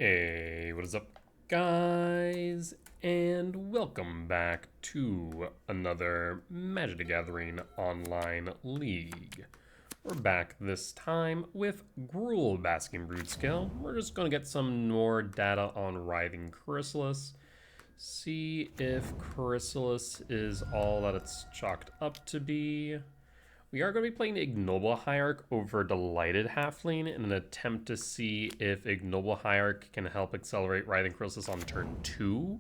Hey, what is up, guys? And welcome back to another Magic the Gathering online league. We're back this time with Gruul Basking Broodscale. We're just going to get some more data on Writhing Chrysalis. See if Chrysalis is all that it's chalked up to be. We are going to be playing Ignoble Hierarch over Delighted Halfling in an attempt to see if Ignoble Hierarch can help accelerate Writhing Chrysalis on turn 2.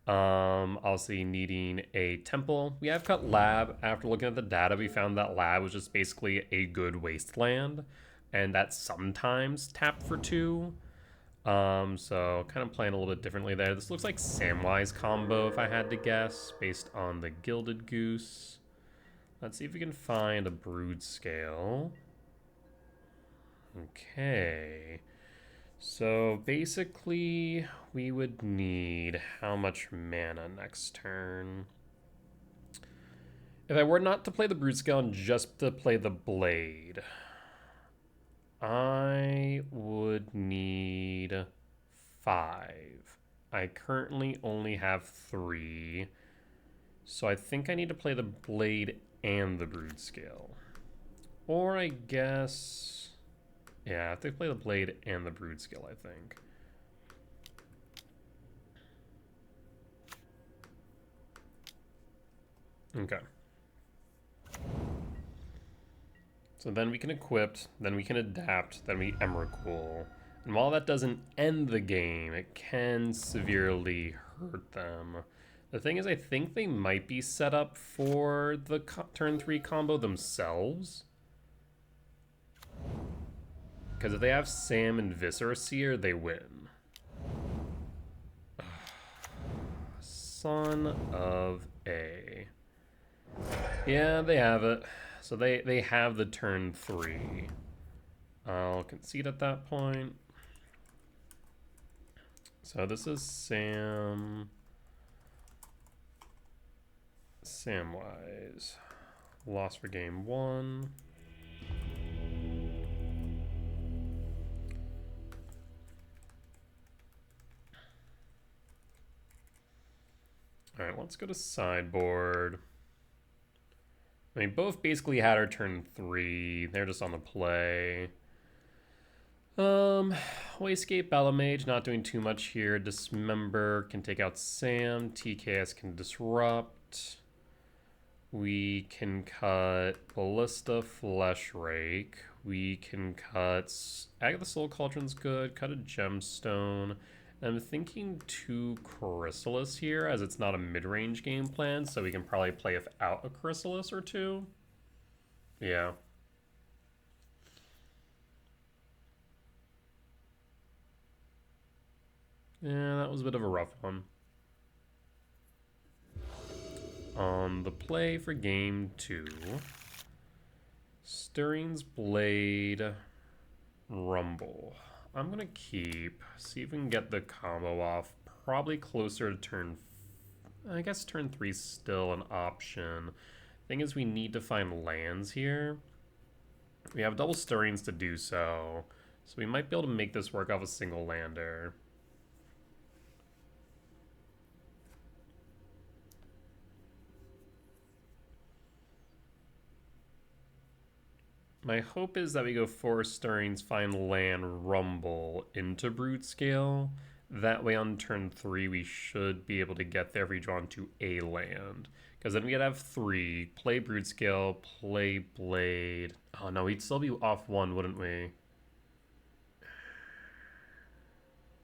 Obviously needing a temple. We have cut Lab. After looking at the data, we found that Lab was just basically a good wasteland, and that sometimes tapped for 2. So kind of playing a little bit differently there. This looks like Samwise combo if I had to guess, based on the Gilded Goose. Let's see if we can find a Broodscale. Okay. So basically, we would need how much mana next turn? If I were not to play the Broodscale and just to play the Blade, I would need 5. I currently only have 3. So I think I need to play the Blade and the Broodscale. Or I guess... yeah, I have to play the Blade and the Broodscale, I think. Okay. So then we can equip, then we can adapt, then we Emrakul. And while that doesn't end the game, it can severely hurt them. The thing is, I think they might be set up for the turn 3 combo themselves. Because if they have Sam and Viscera Seer, they win. Son of a... yeah, they have it. So they have the turn 3. I'll concede at that point. So this is Samwise. Lost for game 1. Alright, let's go to sideboard. I mean, both basically had our turn 3. They're just on the play. Wayscape, Balamage, not doing too much here. Dismember can take out Sam. TKS can disrupt. We can cut Ballista, Flesh Rake. We can cut... Agatha Soul Cauldron's good. Cut a Gemstone. I'm thinking 2 Chrysalis here, as it's not a mid-range game plan, so we can probably play without a Chrysalis or 2. Yeah. Yeah, that was a bit of a rough one. On the play for game 2, Stirring's Blade, Rumble. I'm going to keep, see if we can get the combo off, probably closer to turn, I guess turn 3 is still an option. Thing is, we need to find lands here. We have double Stirrings to do so, so we might be able to make this work off a single lander. My hope is that we go 4 Stirrings, find land, Rumble into Broodscale. That way on turn 3 we should be able to get there if we draw into a land. Because then we'd have 3, play Broodscale, play Blade. Oh no, we'd still be off 1, wouldn't we?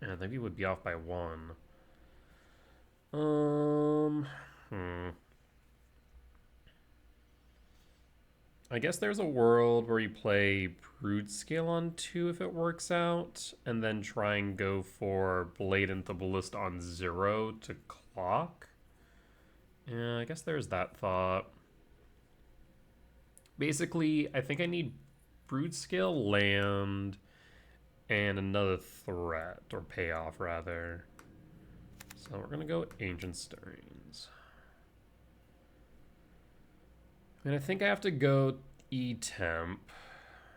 Yeah, I think we would be off by 1. I guess there's a world where you play Broodscale on 2 if it works out, and then try and go for Blade into Ballista on 0 to clock. Yeah, I guess there's that thought. Basically, I think I need Broodscale, land, and another threat, or payoff rather. So we're going to go Ancient Stirrings. And I think I have to go E-Temp,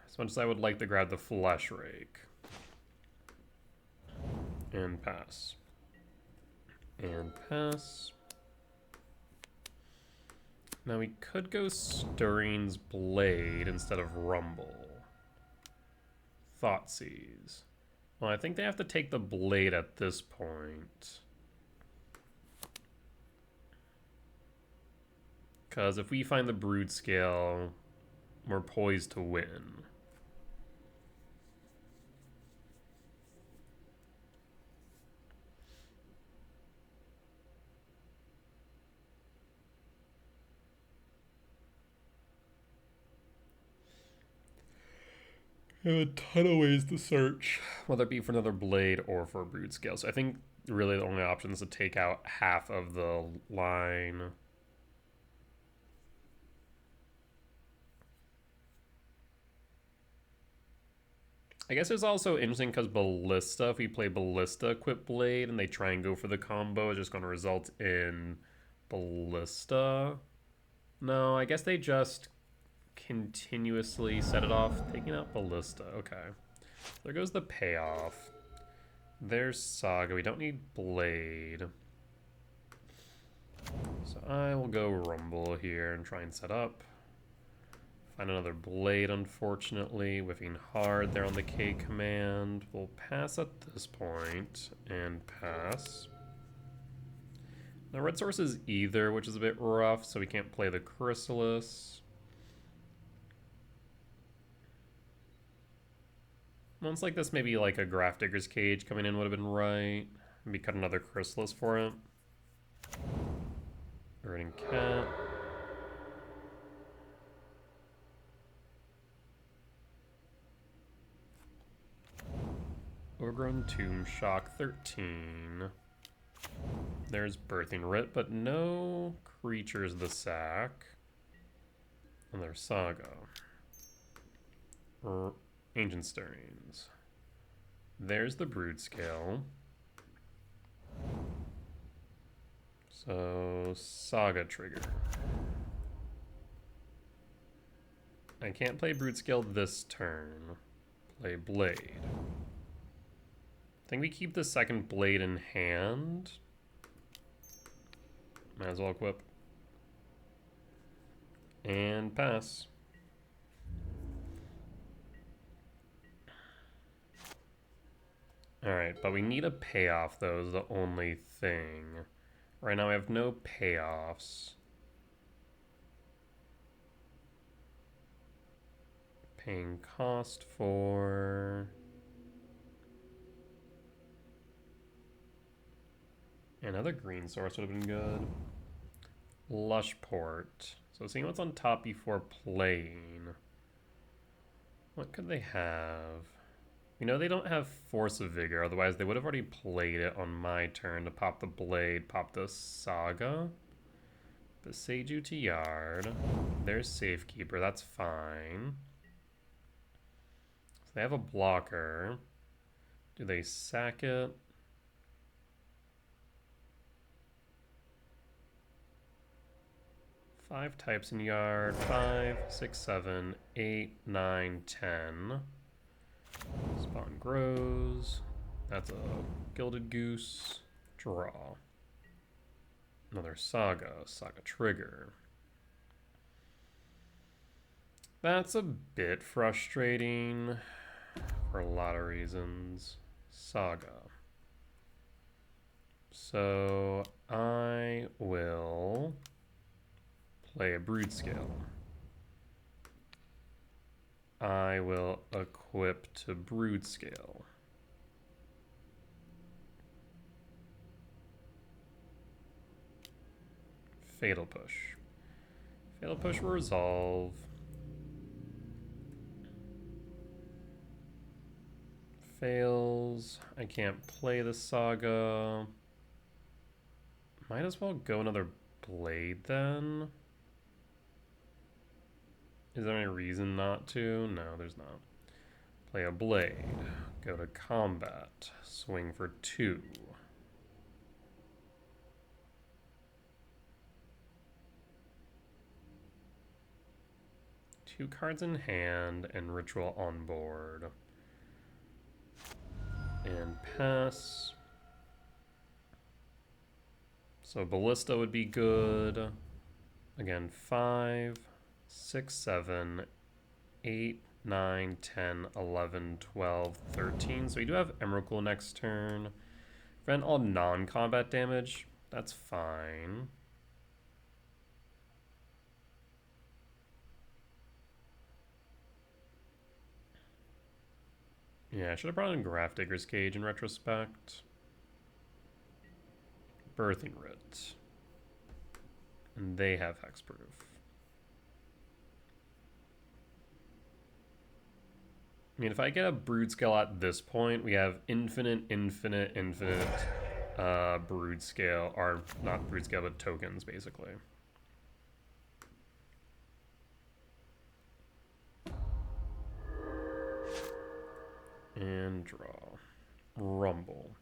as much as I would like to grab the Flesh Rake. And pass. And pass. Now we could go Stirring's Blade instead of Rumble. Thoughtseize. Well, I think they have to take the Blade at this point. Because if we find the Broodscale, we're poised to win. I have a ton of ways to search, whether it be for another Blade or for a Broodscale. So I think really the only option is to take out half of the line. I guess it's also interesting because Ballista, if we play Ballista equip Blade and they try and go for the combo, it's just going to result in Ballista. No, I guess they just continuously set it off, taking out Ballista. Okay. There goes the payoff. There's Saga. We don't need Blade. So I will go Rumble here and try and set up. Find another Blade, unfortunately. Whiffing hard there on the K command. We'll pass at this point and pass. Now red source is Ether, which is a bit rough, so we can't play the Chrysalis. Once like this, maybe like a Grafdigger's Cage coming in would have been right. Maybe cut another Chrysalis for it. Eroding Cat. Overgrown Tomb Shock 13. There's Birthing Writ, but no creatures the sack. And there's Saga. Ancient Stirrings. There's the Broodscale. So, Saga trigger. I can't play Broodscale this turn. Play Blade. I think we keep the second Blade in hand. Might as well equip. And pass. Alright, but we need a payoff though, is the only thing. Right now I have no payoffs. Paying cost for... Another green source would have been good. Lushport. So seeing what's on top before playing. What could they have? You know, they don't have Force of Vigor, otherwise they would have already played it on my turn to pop the Blade, pop the Saga. Beseiju to Yard. There's Safekeeper, that's fine. So they have a blocker. Do they sack it? Five types in Yard. 5, 6, 7, 8, 9, 10. Spawn grows. That's a Gilded Goose. Draw. Another Saga. Saga trigger. That's a bit frustrating for a lot of reasons. Saga. So I will play a Broodscale. I will equip to Broodscale. Fatal Push. Fatal Push will resolve. Fails. I can't play the Saga. Might as well go another Blade then. Is there any reason not to? No, there's not. Play a Blade. Go to combat. Swing for 2. Two cards in hand and Ritual on board. And pass. So Ballista would be good. Again, 5, 6, 7, 8, 9, 10, 11, 12, 13. So we do have Emrakul next turn. Prevent all non-combat damage. That's fine. Yeah, I should have brought in Grafdigger's Cage in retrospect. Birthing Writ. And they have Hexproof. I mean, if I get a Broodscale at this point, we have infinite Broodscale, or not Broodscale, but tokens, basically. And draw. Rumble.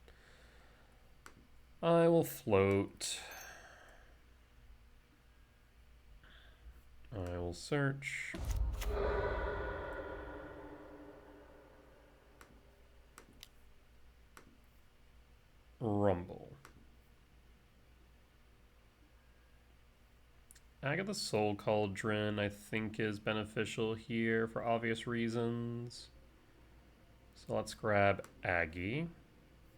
I will float. I will search. Rumble. Agatha Soul Cauldron, I think, is beneficial here for obvious reasons. So let's grab Aggie.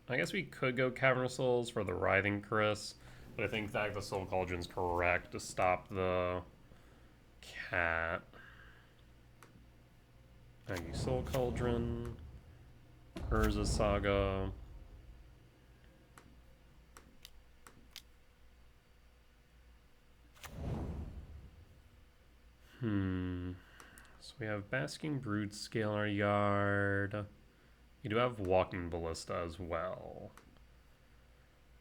I guess we could go Cavernous Souls for the Writhing Chris, but I think that the Soul Cauldron's correct to stop the cat. Aggie Soul Cauldron. Urza Saga. So we have Basking Broodscale in our yard. We do have Walking Ballista as well.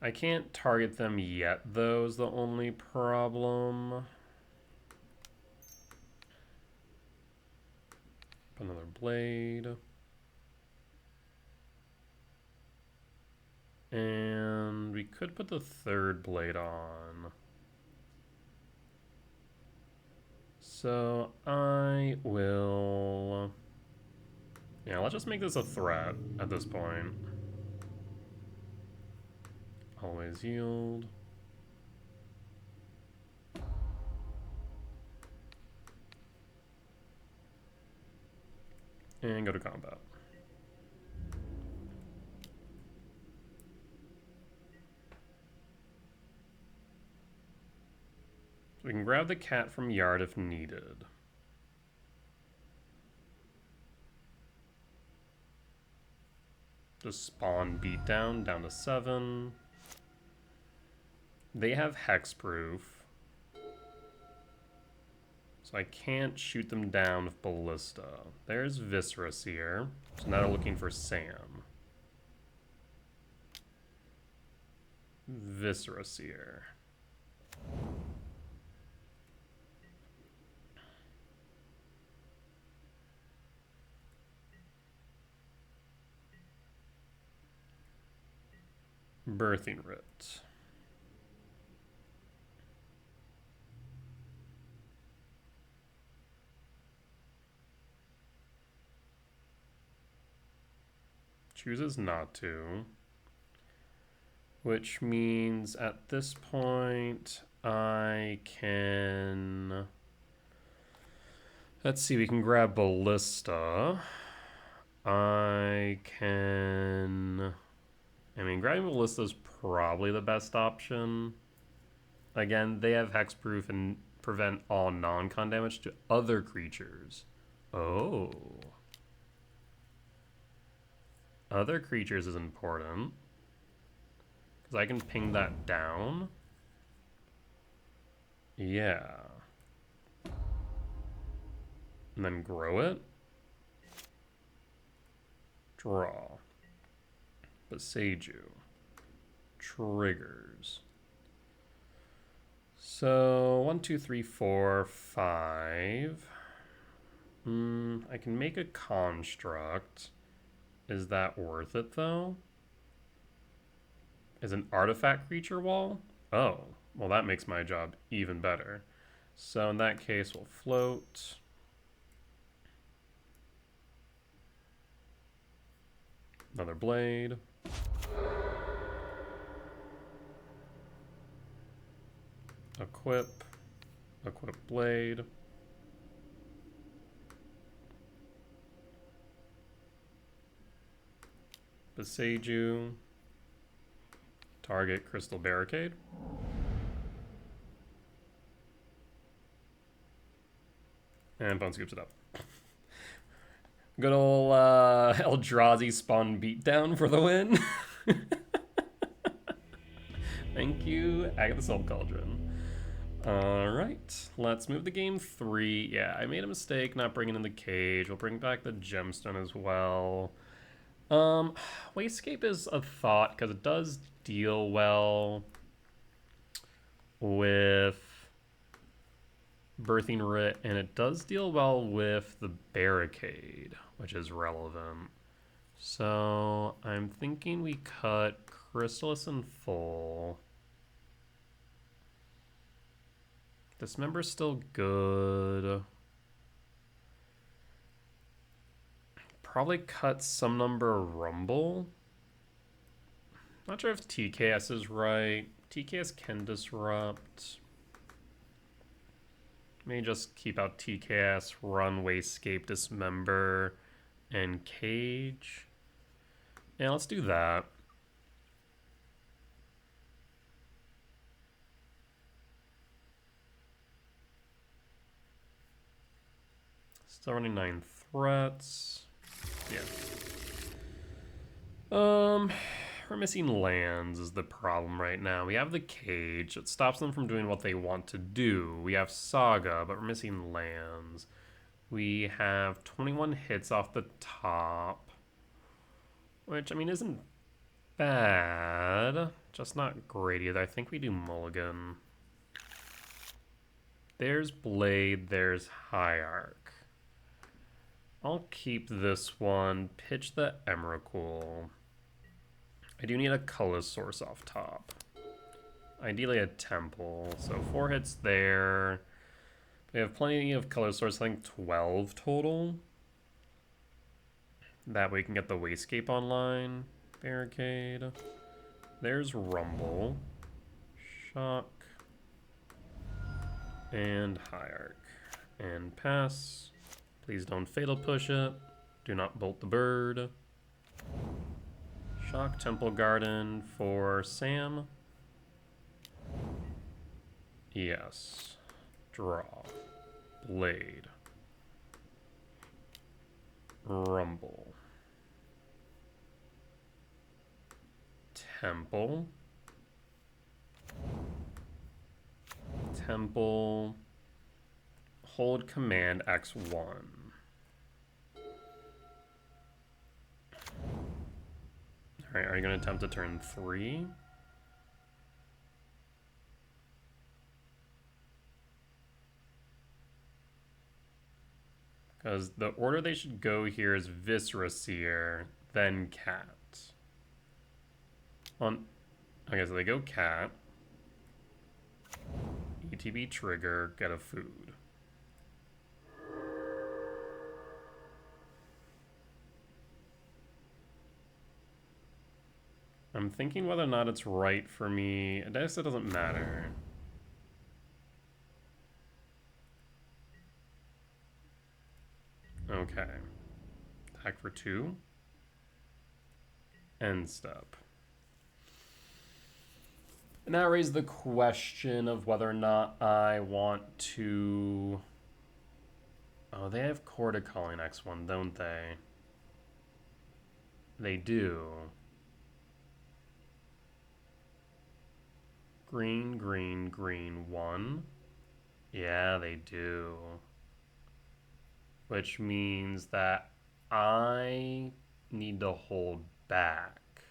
I can't target them yet, though, is the only problem. Another blade. And we could put the third blade on. So I will... Yeah, let's just make this a threat at this point. Always yield. And go to combat. So we can grab the cat from yard if needed. Just spawn beatdown down to 7. They have hexproof. So I can't shoot them down with Ballista. There's Viscera Seer. So now they're looking for Sam. Viscera Seer. Birthing Writ. Chooses not to. Which means at this point I can... Let's see, we can grab Ballista. I mean, grabbing Ballista is probably the best option. Again, they have hexproof and prevent all non-con damage to other creatures. Oh. Other creatures is important. Because I can ping that down. Yeah. And then grow it. Draw. Beseiju. Triggers. So 1, 2, 3, 4, 5. I can make a construct. Is that worth it though? Is an artifact creature wall? Oh, well that makes my job even better. So in that case we'll float. Another blade. Equip. Equip blade. Beseiju. Target crystal barricade. And Bone scoops it up. Good ol' Eldrazi spawn beatdown for the win. Thank you, Agatha Soul Cauldron. Alright, let's move the game 3. Yeah, I made a mistake not bringing in the cage. We'll bring back the gemstone as well. Wastegate is a thought because it does deal well with Birthing Writ, and it does deal well with the barricade, which is relevant. So I'm thinking we cut Chrysalis in full. Dismember's still good. Probably cut some number Rumble. Not sure if TKS is right. TKS can disrupt. May just keep out TKS, run, Wastegate, Dismember, and Cage. Yeah, let's do that. Still running 9 threats. Yeah. We're missing lands is the problem right now. We have the cage. It stops them from doing what they want to do. We have Saga, but we're missing lands. We have 21 hits off the top, which, I mean, isn't bad. Just not great either. I think we do Mulligan. There's Blade. There's Hierarch. I'll keep this one. Pitch the Emrakul. I do need a color source off top. Ideally a temple. So 4 hits there. We have plenty of color source, I think 12 total. That way we can get the Wastegate online. Barricade. There's Rumble. Shock. And Hierarch. And pass. Please don't fatal push it. Do not bolt the bird. Shock Temple Garden for Sam. Yes. Draw. Blade. Rumble. Temple. Temple. Hold Command X1. Alright, are you going to attempt to turn 3? Because the order they should go here is Viscera Seer, then Cat. Okay, so they go Cat. ETB trigger, get a food. I'm thinking whether or not it's right for me. I guess it doesn't matter. Okay. Attack for 2. End step. And that raises the question of whether or not I want to... Oh, they have Chord Calling X1, don't they? They do. Green, green, green, 1. Yeah, they do. Which means that I need to hold back.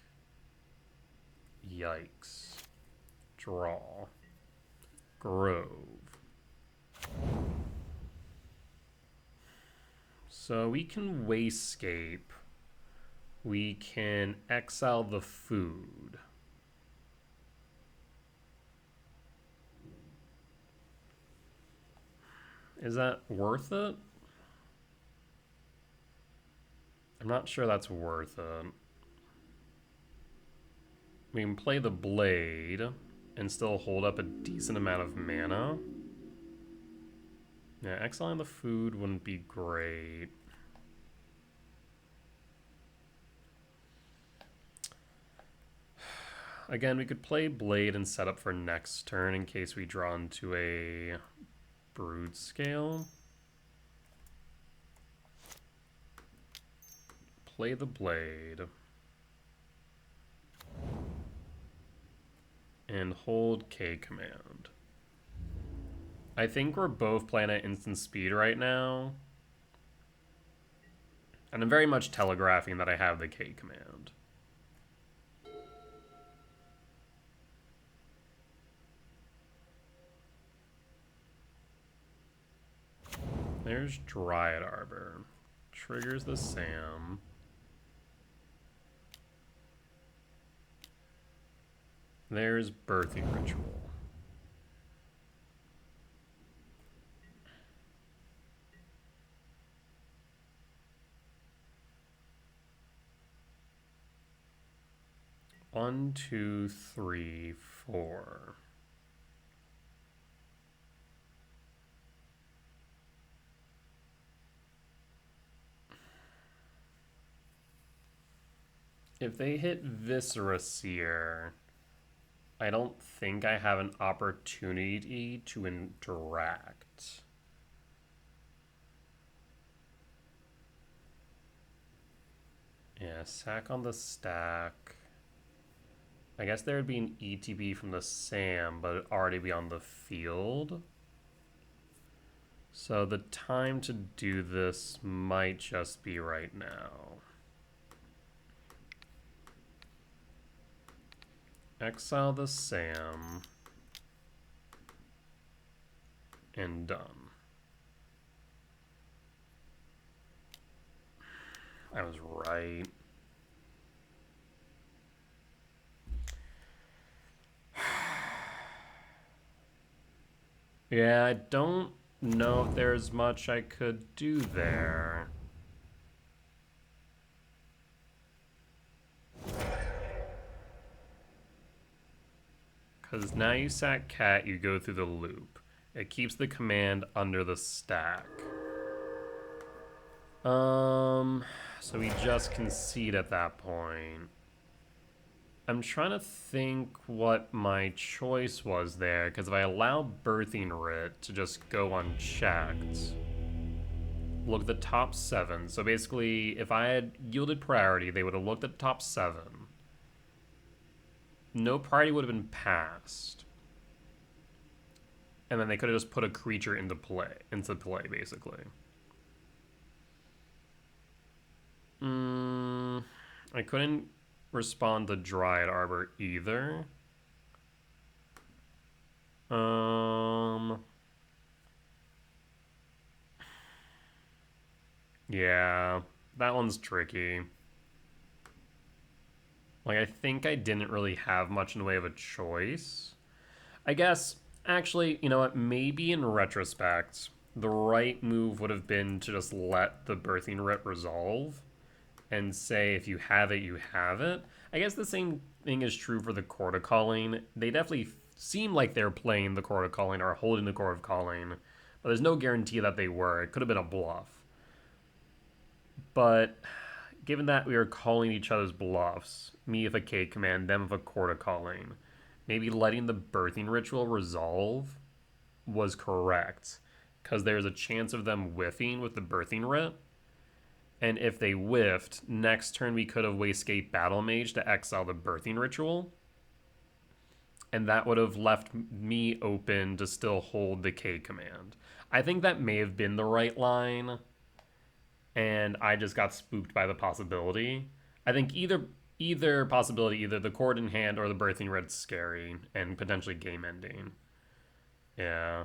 Yikes. Draw. Grove. So we can Wastegate. We can exile the food. Is that worth it? I'm not sure that's worth it. We can play the blade and still hold up a decent amount of mana. Yeah, exiling the food wouldn't be great. Again, we could play Blade and set up for next turn in case we draw into a Broodscale. Play the Blade. And hold K command. I think we're both playing at instant speed right now. And I'm very much telegraphing that I have the K command. There's Dryad Arbor. Triggers the Sam. There's Birthing Ritual. One, two, three, four. If they hit Viscera Seer, I don't think I have an opportunity to interact. Yeah, sack on the stack. I guess there would be an ETB from the Sam, but it'd already be on the field. So the time to do this might just be right now. Exile the Sam. And done. I was right. Yeah, I don't know if there's much I could do there. Because now you sack cat, you go through the loop. It keeps the command under the stack. So we just concede at that point. I'm trying to think what my choice was there, because if I allow Birthing Writ to just go unchecked, look at the top 7. So basically, if I had yielded priority, they would have looked at the top 7. No priority would have been passed. And then they could have just put a creature into play, basically. I couldn't respond to Dryad Arbor either. Yeah, that one's tricky. Like, I think I didn't really have much in the way of a choice. I guess, actually, you know what, maybe in retrospect, the right move would have been to just let the Birthing Writ resolve and say if you have it, you have it. I guess the same thing is true for the Court of Calling. They definitely seem like they're playing the Court of Calling or holding the Court of Calling, but there's no guarantee that they were. It could have been a bluff. But given that we are calling each other's bluffs, me with a K command, them with a Court of Calling, maybe letting the Birthing Ritual resolve was correct, because there's a chance of them whiffing with the Birthing Writ. And if they whiffed, next turn we could have Wastegate Battle Mage to exile the Birthing Ritual. And that would have left me open to still hold the K command. I think that may have been the right line. And I just got spooked by the possibility. I think either possibility, either the Court in hand or the Birthing Writ's scary and potentially game ending. Yeah.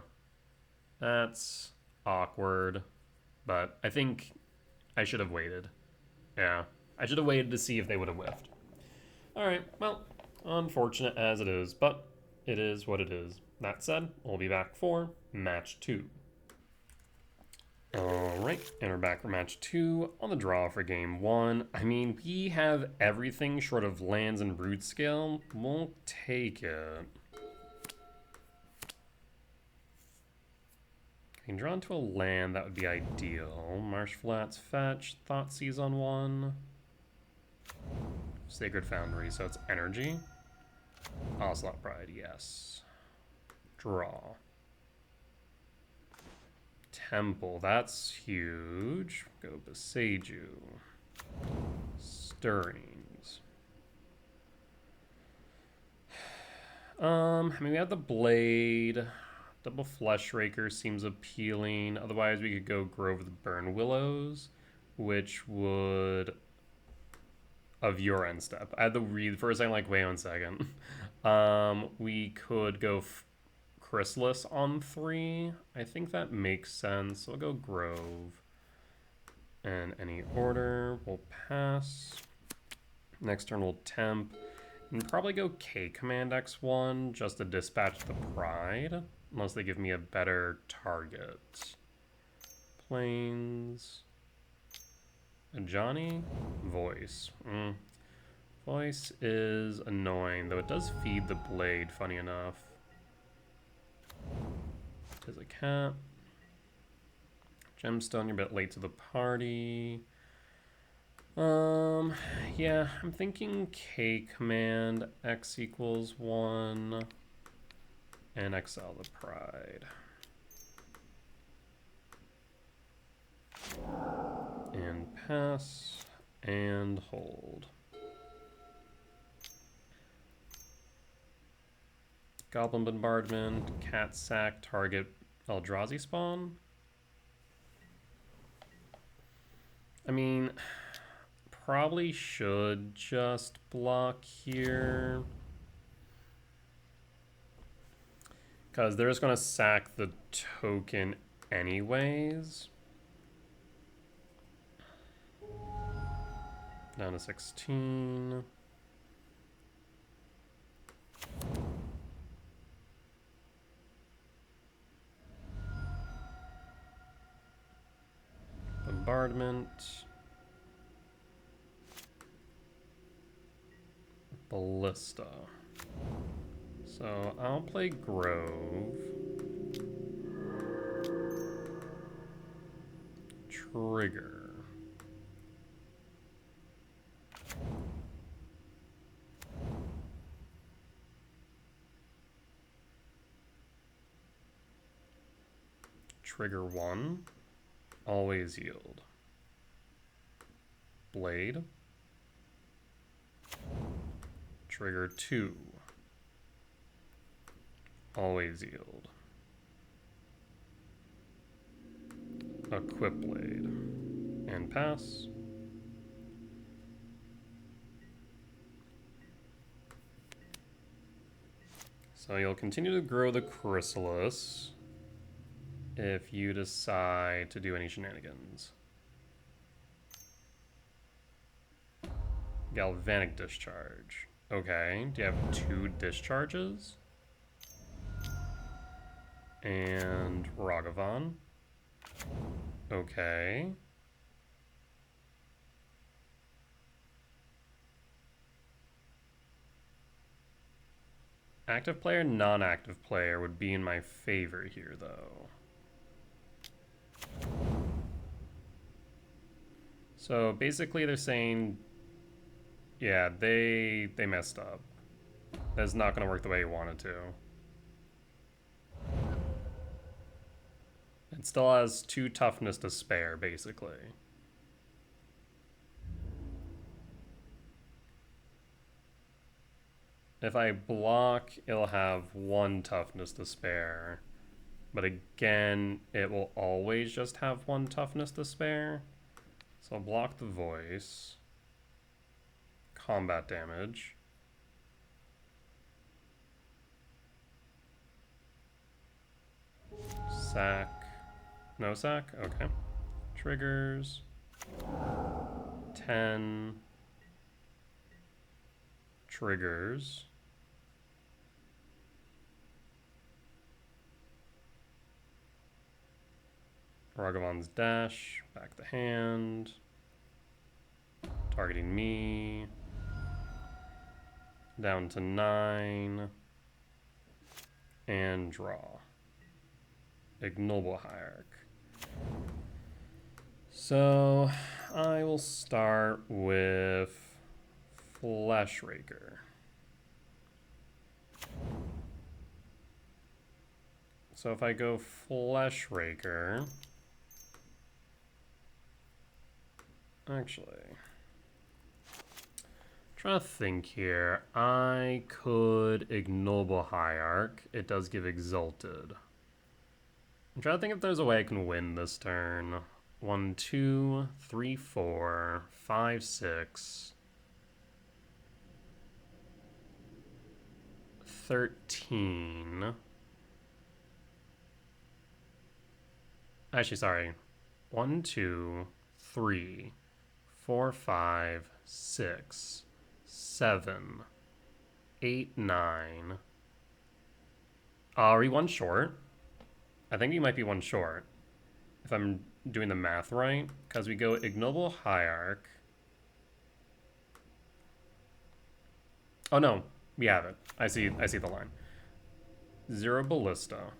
That's awkward. But I think I should have waited. Yeah. I should have waited to see if they would have whiffed. Alright, well, unfortunate as it is, but it is what it is. That said, we'll be back for match 2. Alright, and we're back for match 2 on the draw for game 1. I mean, we have everything short of lands and Broodscale. We'll take it. Being drawn to a land, that would be ideal. Marsh Flats fetch, Thoughtseize on one. Sacred Foundry, so it's energy. Ocelot Pride, yes. Draw. Temple, that's huge. Go Beseiju. Stirrings. I mean, we have the Blade. Double Flesh Raker seems appealing. Otherwise, we could go Grove of the Burn Willows, which would... Of your end step. I had to read for a second, like, wait 1 second. We could go Chrysalis on 3. I think that makes sense. So we'll go Grove. And any order, we'll pass. Next turn we'll temp. And probably go K Command X1 just to dispatch the Pride. Unless they give me a better target. Plains. Johnny? Voice. Voice is annoying, though it does feed the Blade, funny enough. There's a cat. Gemstone, you're a bit late to the party. Yeah, I'm thinking K command, X equals 1, and exile the Pride. And pass, and hold. Goblin Bombardment, Cat Sack, target Eldrazi spawn. I mean, probably should just block here. Because they're just going to sack the token anyways. Down to 16. Bombardment. Ballista. So I'll play Grove. Trigger. Trigger 1. Always yield. Blade. Trigger 2. Always yield. Equip Blade. And pass. So you'll continue to grow the Chrysalis if you decide to do any shenanigans. Galvanic Discharge. Okay, do you have 2 discharges? And Ragavan. Okay. Active player, non-active player would be in my favor here, though. So basically they're saying, yeah, they messed up. That's not going to work the way you want it to. It still has 2 toughness to spare, basically. If I block, it'll have 1 toughness to spare. But again, it will always just have 1 toughness to spare. So I'll block the voice. Combat damage. Sack. No sack? Okay. Triggers. 10. Triggers. Ragavan's dash, back the hand, targeting me, down to 9, and draw. Ignoble Hierarch. So I will start with Fleshraker. So if I go Fleshraker, actually, trying to think here. I could Ignoble Hierarch. It does give Exalted. I'm trying to think if there's a way I can win this turn. 1, 2, 3, 4, 5, 6, 13. Actually, sorry. 1, 2, 3, 4, 5, 6, 7, 8, 9. Are we one short? I think we might be one short, if I'm doing the math right, because we go Ignoble Hierarch. Oh no, we have it. I see the line. 0 Ballista.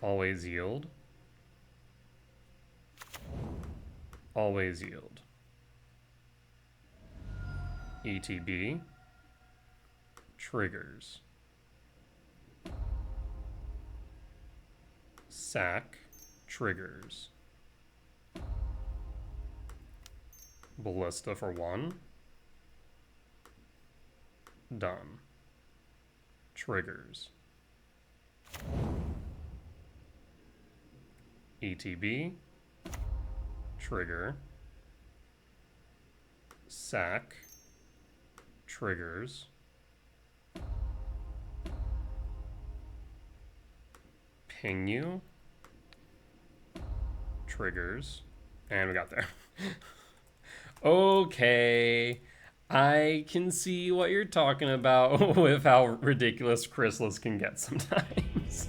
Always yield. Always yield. ETB. Triggers. Sack. Triggers. Ballista for 1. Done. Triggers. ETB. Trigger. Sack. Triggers. Ping you. Triggers. And we got there. Okay. I can see what you're talking about with how ridiculous Chrysalis can get sometimes.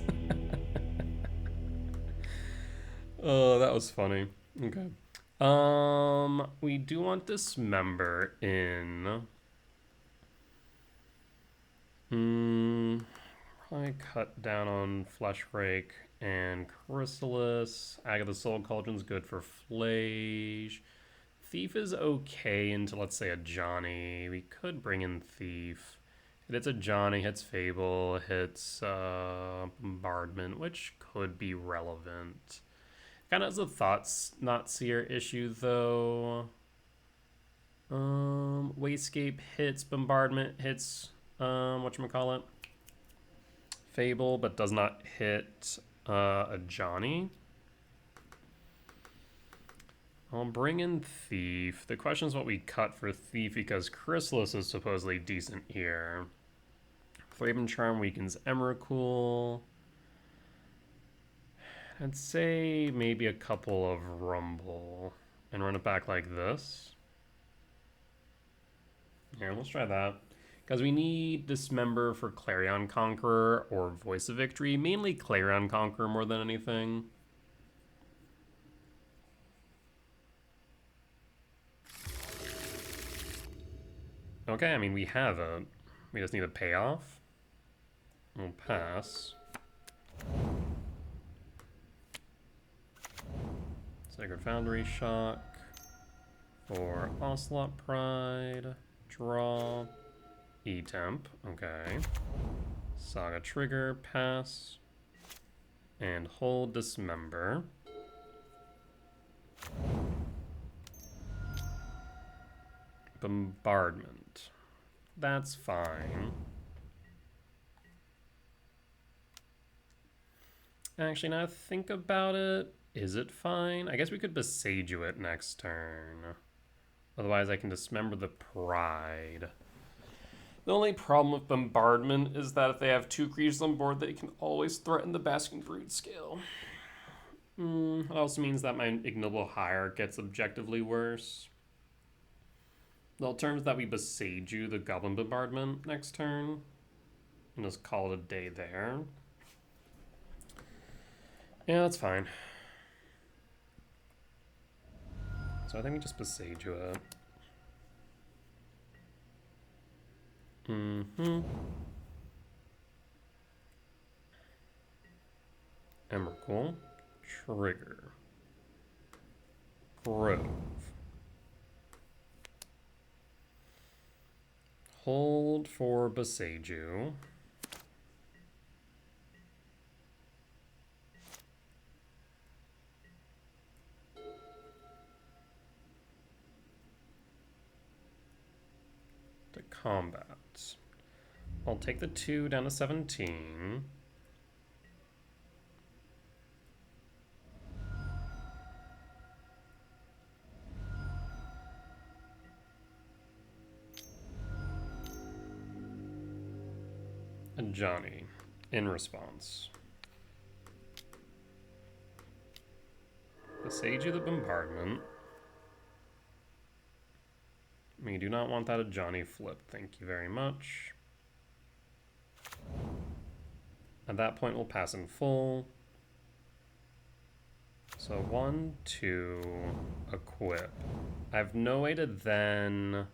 Oh, that was funny. Okay. We do want Dismember in. Probably cut down on Fleshrake and Chrysalis. Agatha Soul Cauldron's good for Flage. Thief is okay into, let's say, a Johnny. We could bring in Thief. If it's a Johnny, hits Fable, hits Bombardment, which could be relevant. Kind of has a Thoughts Not Seer issue, though. Wastegate hits Bombardment, hits, whatchamacallit? Fable, but does not hit a Johnny. I'll bring in Thief. The question is what we cut for Thief, because Chrysalis is supposedly decent here. Flaven Charm weakens Emrakul. I'd say maybe a couple of Rumble and run it back like this. Here, let's try that. Because we need Dismember for Clarion Conqueror or Voice of Victory. Mainly Clarion Conqueror more than anything. Okay, I mean, we have it. We just need a payoff. We'll pass. Sacred Foundry Shock. For Ocelot Pride. Draw. E-Temp. Okay. Saga Trigger. Pass. And hold Dismember. Bombardment. That's fine. Actually, now I think about it, is it fine? I guess we could Besage it next turn. Otherwise, I can Dismember the Pride. The only problem with Bombardment is that if they have 2 creatures on board, they can always threaten the Basking Broodscale. It also means that my Ignoble Hierarch gets objectively worse. The alternative is that we Besage you the Goblin Bombardment next turn and just call it a day there. Yeah, that's fine. So I think we just Besage you it. Emrakul. Trigger. Grove. Hold for Basking. To combat. I'll take the 2 down to 17. And Johnny, in response. Basking the bombardment. We do not want that a Johnny flip. Thank you very much. At that point, we'll pass in full. So 1, 2, equip. I have no way to then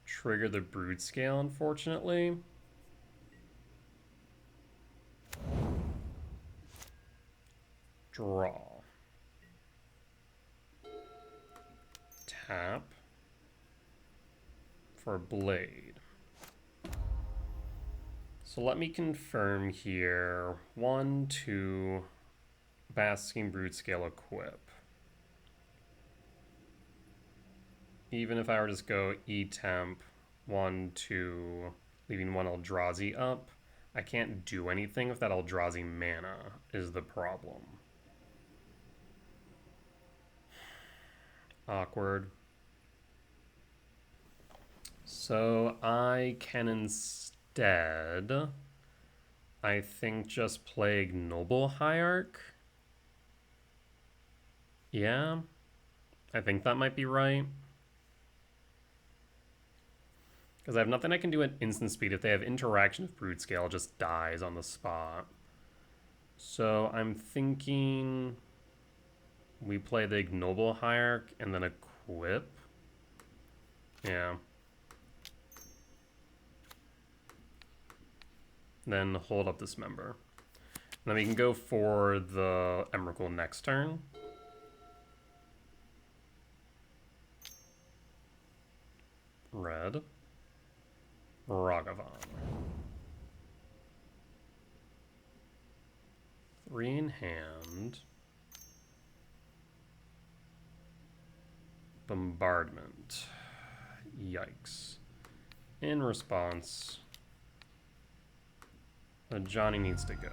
trigger the Broodscale, unfortunately. Draw. Tap. For Blade. So let me confirm here. 1, 2, Basking Broodscale equip. Even if I were to just go E-Temp, 1, 2, leaving 1 Eldrazi up, I can't do anything if that Eldrazi mana is the problem. Awkward. So I can instead, I think, just play Ignoble Hierarch. Yeah, I think that might be right. Because I have nothing I can do at instant speed. If they have interaction with Broodscale, it just dies on the spot. So I'm thinking we play the Ignoble Hierarch and then equip. Yeah. Then hold up this member. And then we can go for the Emrakul next turn. Red. Ragavan. 3 in hand. Bombardment. Yikes. In response, Johnny needs to go.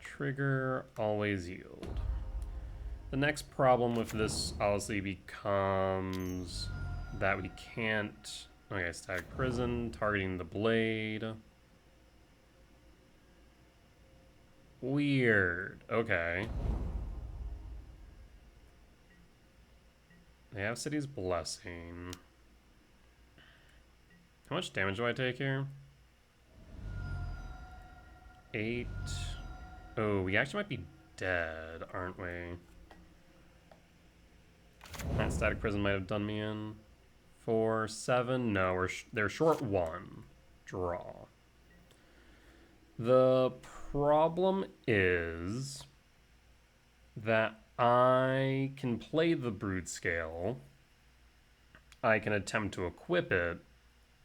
Trigger, always yield. The next problem with this obviously becomes that we can't... Okay, Static Prison, targeting the blade. Weird. Okay. They have City's Blessing. How much damage do I take here? 8. Oh, we actually might be dead, aren't we? That Static Prison might have done me in. 4, 7. No, they're short 1. Draw. The problem is that I can play the Broodscale. I can attempt to equip it.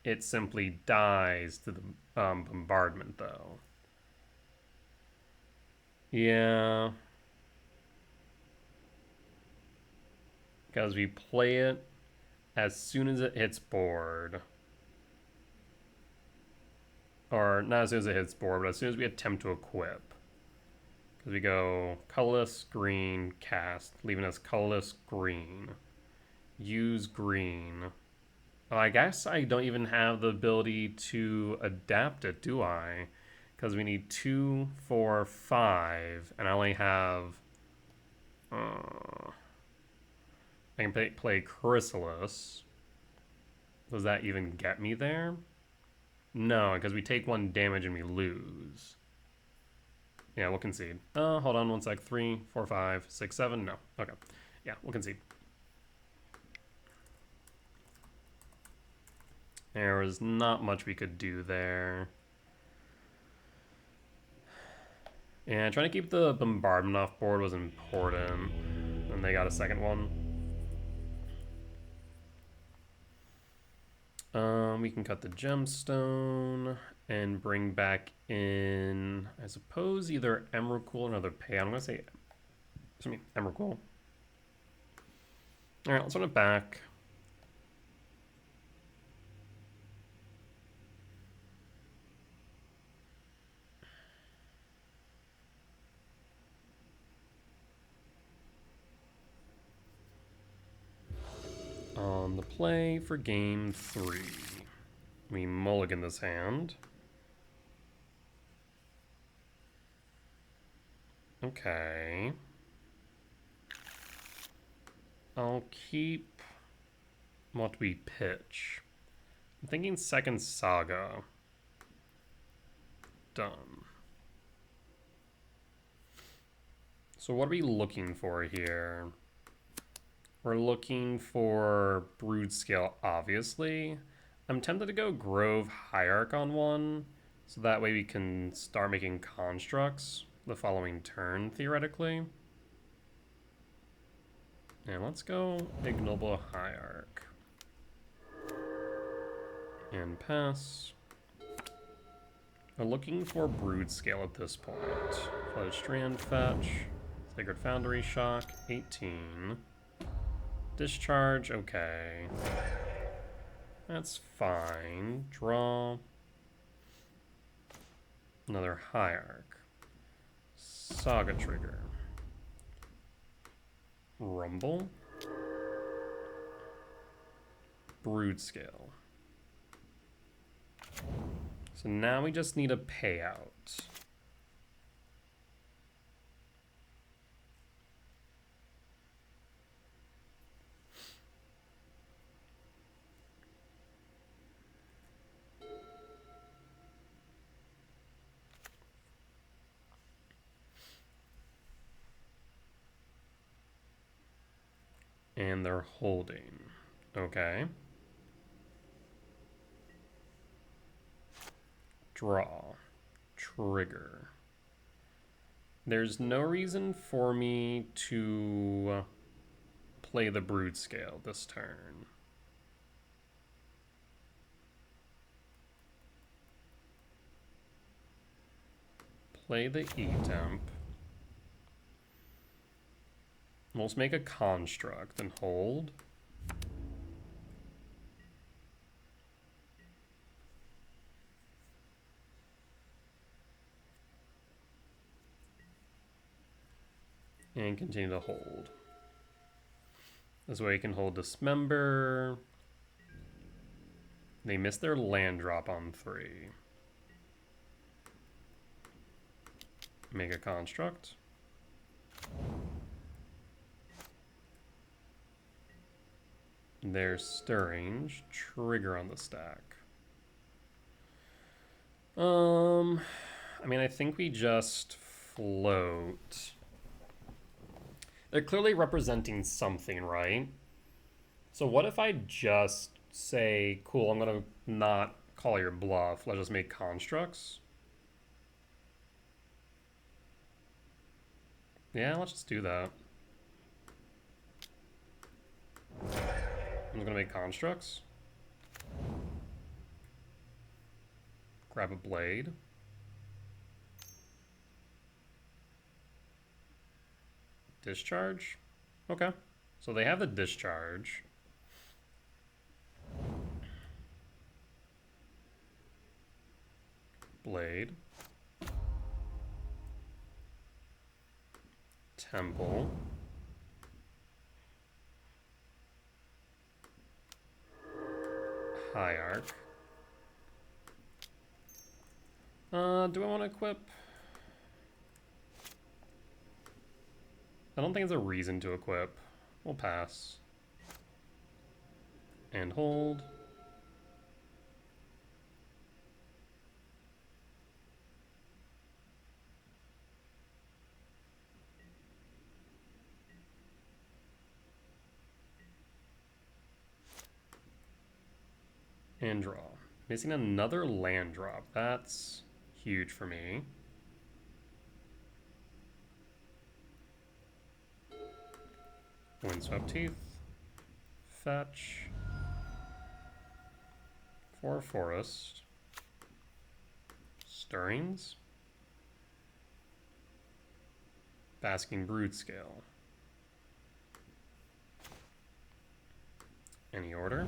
It simply dies to the bombardment, though. Yeah. Because we play it as soon as it hits board. Or not as soon as it hits board, but as soon as we attempt to equip. Because we go colorless, green, cast, leaving us colorless, green. Use green. Oh, I guess I don't even have the ability to adapt it, do I? Because we need 2, 4, 5, and I only have... I can play Chrysalis. Does that even get me there? No, because we take 1 damage and we lose. Yeah, we'll concede. Hold on 1 sec. 3, 4, 5, 6, 7. No. Okay. Yeah, we'll concede. There was not much we could do there. Yeah, trying to keep the bombardment off board was important. And they got a second one. We can cut the gemstone and bring back in, I suppose, either Emrakul or another pay. I'm going to say, Emrakul. Alright, let's run it back. On the play for game 3. We mulligan this hand. Okay. I'll keep... What we pitch? I'm thinking second Saga. Done. So what are we looking for here? We're looking for Broodscale, obviously. I'm tempted to go Grove Hierarch on one, so that way we can start making constructs the following turn, theoretically. And let's go Ignoble Hierarch. And pass. We're looking for Broodscale at this point. Flood Strand fetch. Sacred Foundry Shock, 18. Discharge, okay. That's fine. Draw. Another Hierarch. Saga Trigger. Rumble. Broodscale. So now we just need a payout. And they're holding. Okay. Draw. Trigger. There's no reason for me to play the Broodscale this turn. Play the E-Temp. Let's make a construct and hold. And continue to hold. This way you can hold Dismember. They missed their land drop on 3. Make a construct. There's Stirring. Trigger on the stack. I mean, I think we just float. They're clearly representing something, right? So what if I just say, cool, I'm going to not call your bluff. Let's just make constructs. Yeah, let's just do that. I'm just going to make constructs. Grab a blade. Discharge? Okay. So they have the discharge. Blade. Temple. Hierarch. Do I want to equip? I don't think there's a reason to equip. We'll pass. And hold. And draw. Missing another land drop. That's huge for me. Windswept Teeth. Fetch. 4 Forest. Stirrings. Basking Broodscale. Any order?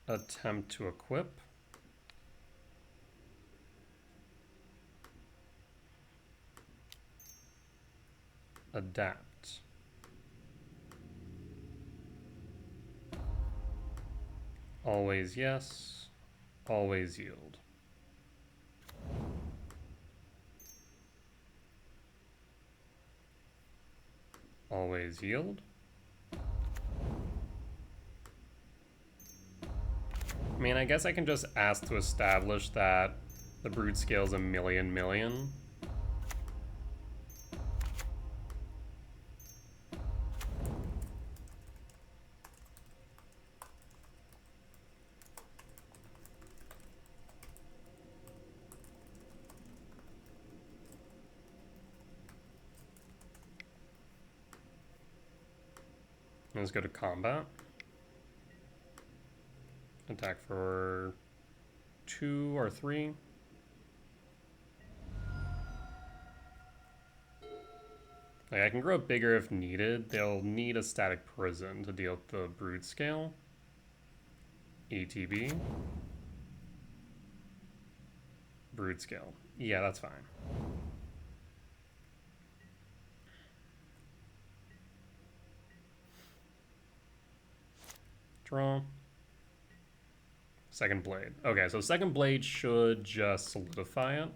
Attempt to equip. Adapt. Always yes. Always yield. Always yield. I mean, I guess I can just ask to establish that the Broodscale is a million. Let's go to combat. Attack for 2 or 3. Like, I can grow bigger if needed. They'll need a static prison to deal with the Broodscale. ETB. Broodscale. Yeah, that's fine. Draw. Second Blade. Okay, so Second Blade should just solidify it.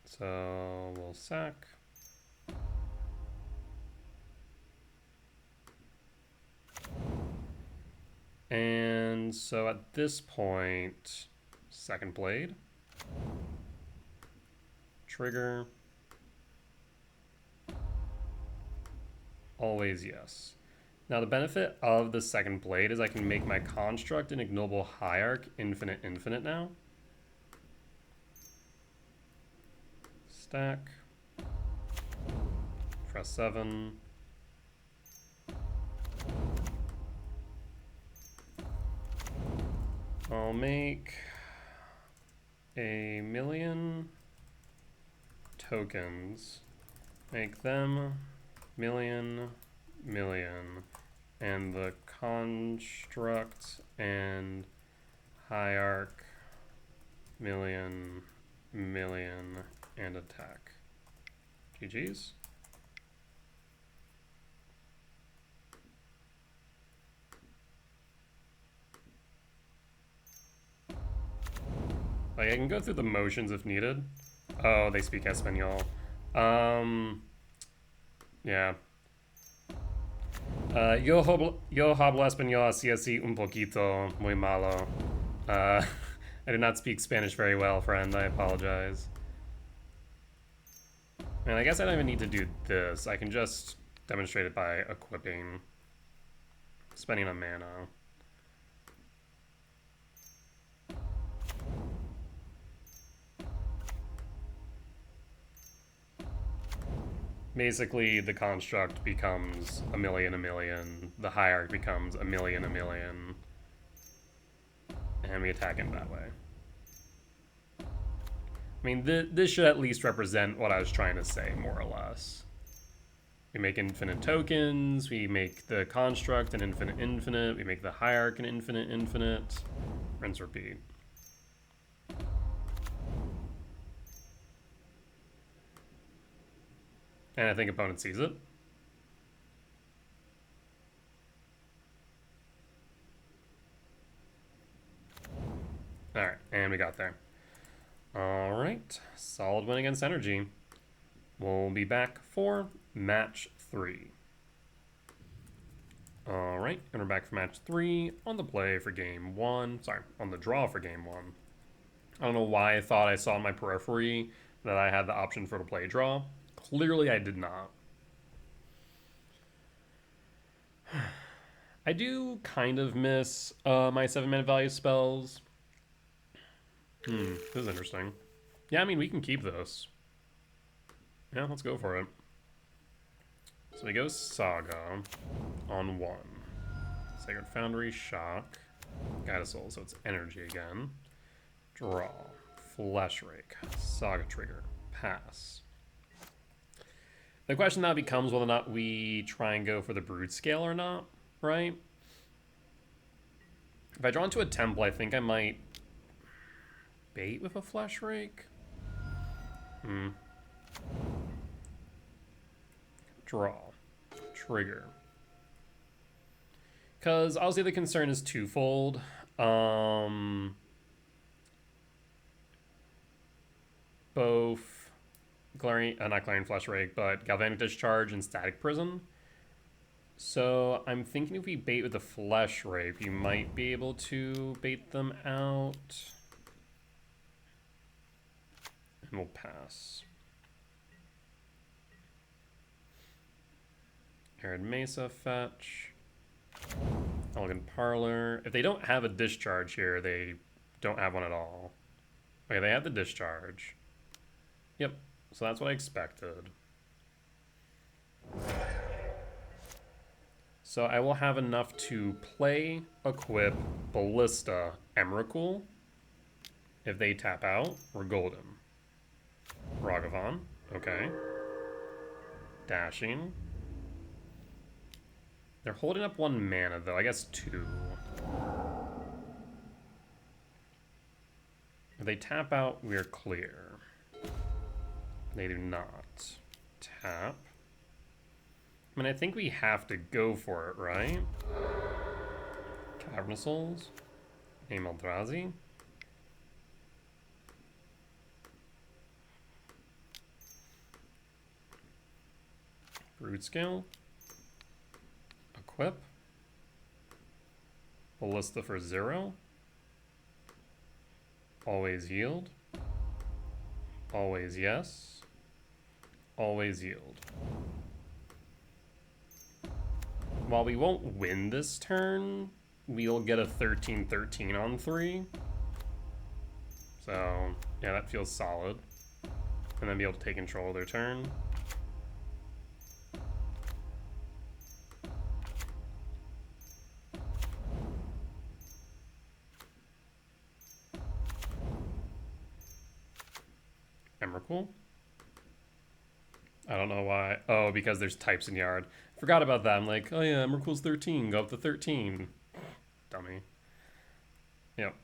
So we'll sack. And so at this point, Second Blade. Trigger. Always yes. Now the benefit of the Second Blade is I can make my construct an ignoble hierarch infinite now. Stack. Press 7. I'll make a million tokens. Make them million, and the construct and hierarch million, and attack. GG's. Like, I can go through the motions if needed. Oh, they speak Espanol. Yeah. Yo hablo español así un poquito, muy malo. I do not speak Spanish very well, friend. I apologize. And I guess I don't even need to do this. I can just demonstrate it by equipping, spending a mana. Basically, the construct becomes a million. The hierarch becomes a million. And we attack him that way. I mean, this should at least represent what I was trying to say, more or less. We make infinite tokens, we make the construct an infinite, we make the hierarch an infinite. Rinse, repeat. And I think opponent sees it. Alright, and we got there. Alright, solid win against Energy. We'll be back for match 3. Alright, and we're back for match 3 on the play for game 1. Sorry, on the draw for game 1. I don't know why I thought I saw in my periphery that I had the option for the play draw. Clearly I did not. I do kind of miss my 7-mana value spells. This is interesting. Yeah, I mean, we can keep this. Yeah, let's go for it. So we go Saga on 1. Sacred Foundry, Shock. Guide of Soul, so it's energy again. Draw. Flesh Rake. Saga Trigger. Pass. The question now becomes whether or not we try and go for the Broodscale or not, right? If I draw into a temple, I think I might bait with a Flesh Rake. Draw. Trigger. Because obviously the concern is twofold. Both Glaring, not Glaring Flesh Rake, but Galvanic Discharge and Static Prison. So I'm thinking if we bait with the Flesh Rake, you might be able to bait them out. And we'll pass. Arid Mesa fetch. Elegant Parlor. If they don't have a discharge here, they don't have one at all. Okay, they have the discharge. Yep, so that's what I expected. So I will have enough to play, equip, Ballista, Emrakul. If they tap out, we're golden. Ragavan, okay. Dashing. They're holding up 1 mana, though. I guess 2. If they tap out, we're clear. They do not. Tap. I mean, I think we have to go for it, right? Cavern of Souls. Name Eldrazi. Broodscale. Equip. Ballista for 0. Always yield. Always yes. Always yield. While we won't win this turn, we'll get a 13/13 on 3. So, yeah, that feels solid. And then be able to take control of their turn. Emrakul. I don't know why. Oh, because there's types in Yard. Forgot about that. I'm like, oh yeah, Emrakul's 13. Go up to 13. Dummy. Yep.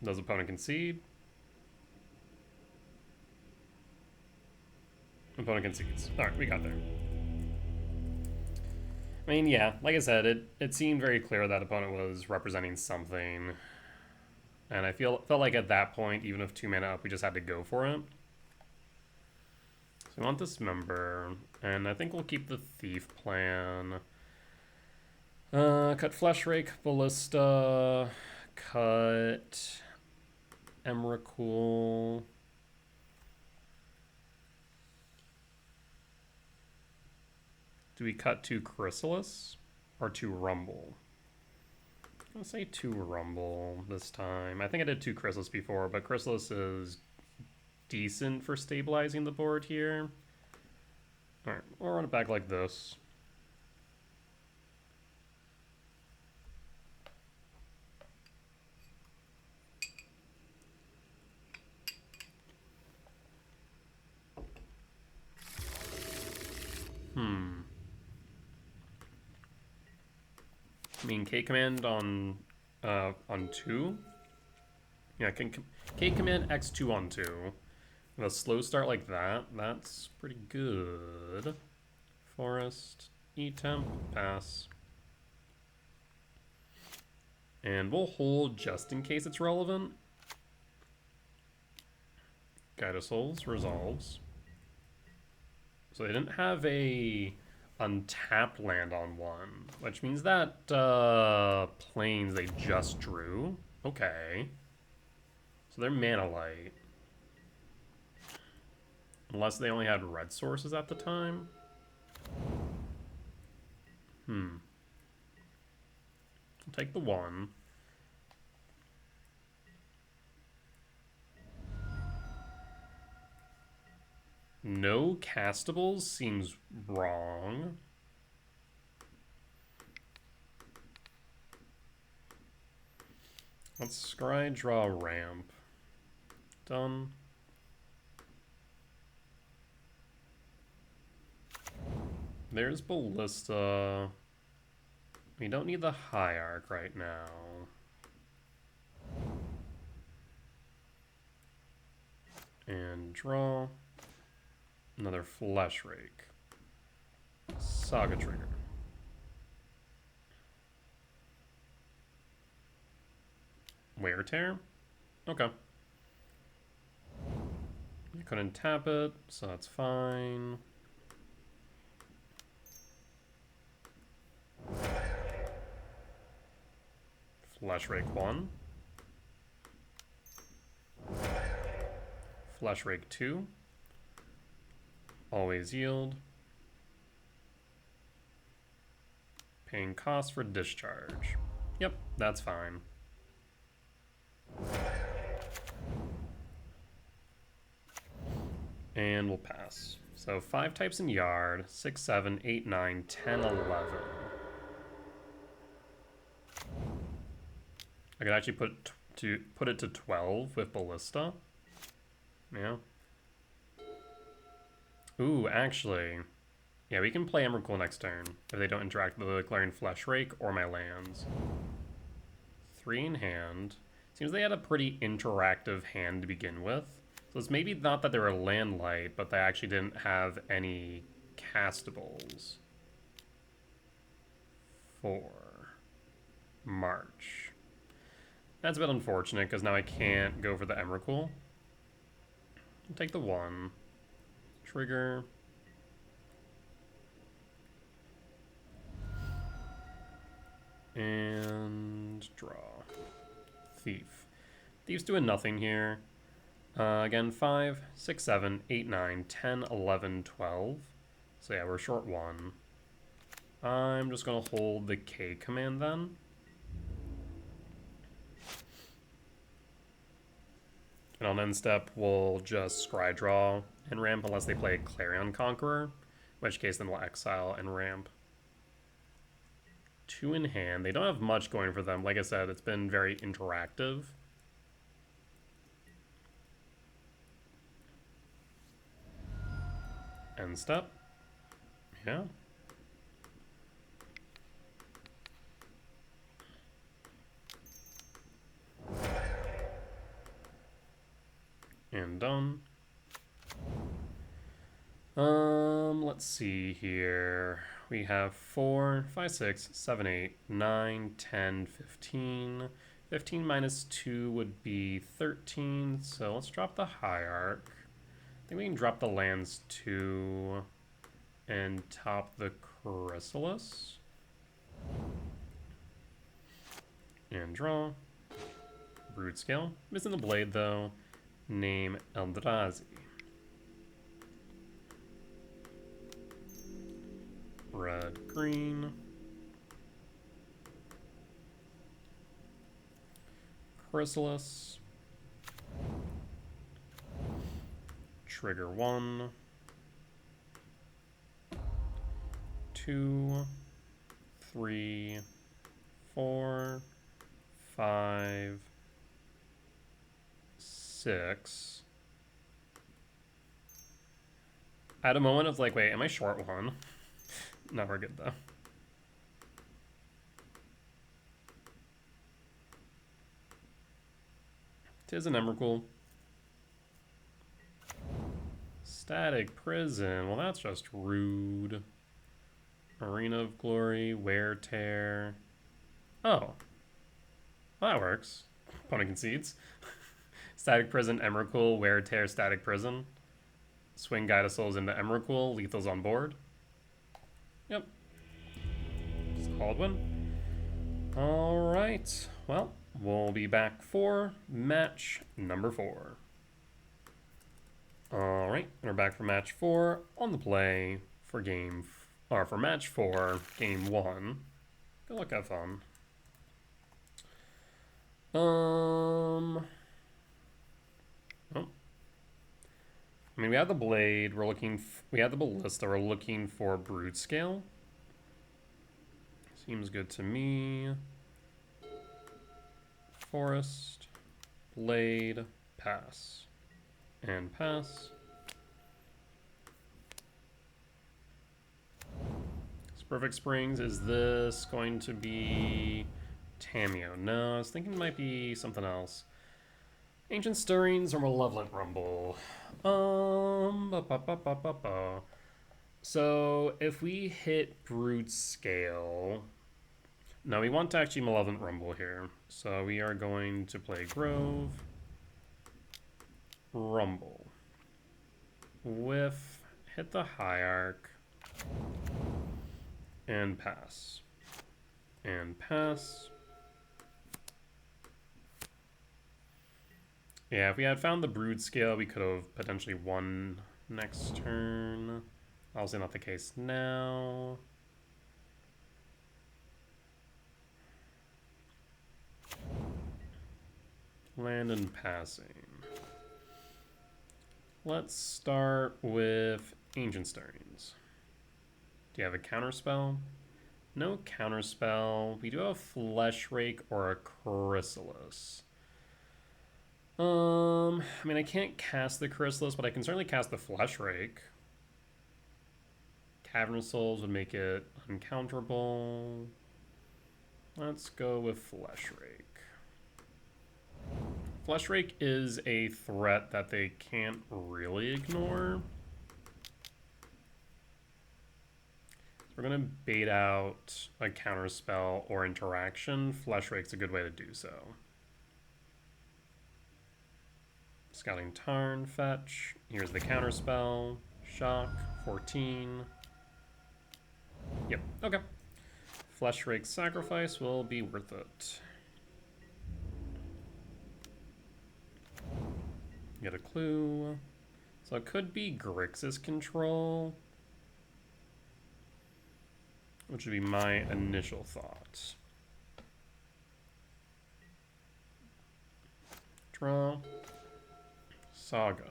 Does opponent concede? Opponent concedes. Alright, we got there. I mean, yeah, like I said, it seemed very clear that opponent was representing something. And I felt like at that point, even with 2 mana up, we just had to go for it. So we want Dismember, and I think we'll keep the Thief plan. Cut Flesh Rake, Ballista, cut Emrakul. Do we cut to Chrysalis or to Rumble? I'm gonna say 2 Rumble this time. I think I did 2 Chrysalis before, but Chrysalis is decent for stabilizing the board here. Alright, we'll run it back like this. I mean, K command on 2. Yeah, K command X2 on 2. With a slow start like that, that's pretty good. Forest, E-temp, pass. And we'll hold just in case it's relevant. Guide of Souls resolves. So they didn't have a untapped land on one, which means that plains they just drew. Okay. So they're mana light. Unless they only had red sources at the time. I'll take the one. No castables seems wrong. Let's scry draw ramp. Done. There's Ballista. We don't need the Hierarch right now. And draw. Another Flesh Rake. Saga Trigger. Wear Tear? Okay. You couldn't tap it, so that's fine. Flesh Rake 1. Flesh Rake 2. Always yield. Paying cost for discharge. Yep, that's fine. And we'll pass. So 5 types in yard, 6, 7, 8, 9, 10, 11. I could actually put it to 12 with Ballista. Yeah. Ooh, actually. Yeah, we can play Emrakul next turn if they don't interact with the Clarion Flesh Rake or my lands. 3 in hand. Seems they had a pretty interactive hand to begin with. So it's maybe not that they were land light, but they actually didn't have any castables for March. That's a bit unfortunate because now I can't go for the Emrakul. I'll take the 1. Trigger. And draw. Thief. Thief's doing nothing here. Again, 5, 6, 7, 8, 9, 10, 11, 12. So yeah, we're short 1. I'm just going to hold the K command then. And on end step, we'll just scry draw and ramp unless they play Clarion Conqueror, in which case then we'll exile and ramp. 2 in hand. They don't have much going for them. Like I said, it's been very interactive. End step. Yeah. And done. Let's see here. We have 4, 5, 6, 7, 8, 9, 10, 15. 15 minus 2 would be 13. So let's drop the Hierarch. I think we can drop the lands 2 and top the Chrysalis. And draw. Broodscale. Missing the blade though. Name Eldrazi. Red, green. Chrysalis. Trigger 1. 2, 3, 4, 5, 6. I had a moment of like, wait, am I short 1? No, we're good though. Tis an Emrakul. Static Prison. Well, that's just rude. Arena of Glory. Wear Tear. Oh. Well, that works. Opponent concedes. Static Prison, Emrakul, Wear Tear, Static Prison. Swing Guide of Souls into Emrakul, Lethal's on board. Yep. Solid win. Alright. Well, we'll be back for match number 4. Alright, we're back for match 4 on the play for for match 4, game 1. Good luck, have fun. Oh. I mean, we have the blade. We have the ballista. We're looking for Broodscale. Seems good to me. Forest, blade, pass, and pass. Perfect Springs. Is this going to be Tameo? No, I was thinking it might be something else. Ancient Stirrings or Malevolent Rumble. So if we hit Broodscale, no, we want to actually Malevolent Rumble here. So we are going to play Grove, Rumble, Whiff, hit the Hierarch, and pass. And pass. Yeah, if we had found the Broodscale, we could have potentially won next turn. Obviously not the case now. Land and passing. Let's start with Ancient Stirrings. Do you have a counterspell? No counterspell. We do have a Flesh Rake or a Chrysalis. I mean, I can't cast the Chrysalis, but I can certainly cast the Flesh Rake. Cavernous Souls would make it uncounterable. Let's go with Flesh Rake. Flesh Rake is a threat that they can't really ignore. We're going to bait out a counterspell or interaction. Flesh Rake's a good way to do so. Scouting Tarn, fetch. Here's the counterspell. Shock, 14. Yep, okay. Flesh Rake sacrifice will be worth it. Get a clue. So it could be Grixis control, which would be my initial thought. Draw. Saga.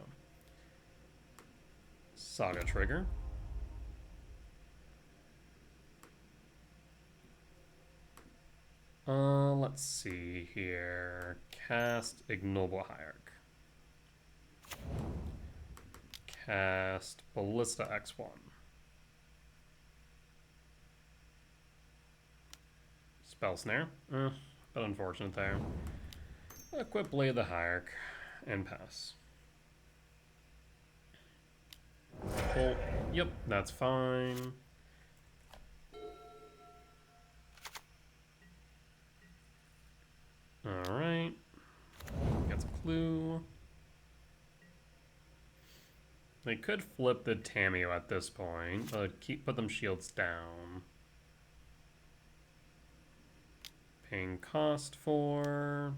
Saga trigger. Let's see here. Cast Ignoble Hierarch. Cast Ballista X1. Spell Snare. But unfortunate there. Equip Blade of the Hierarch and pass. Pull. Yep, that's fine. Alright. Got some clue. They could flip the Tameo at this point, but put them shields down. Paying cost for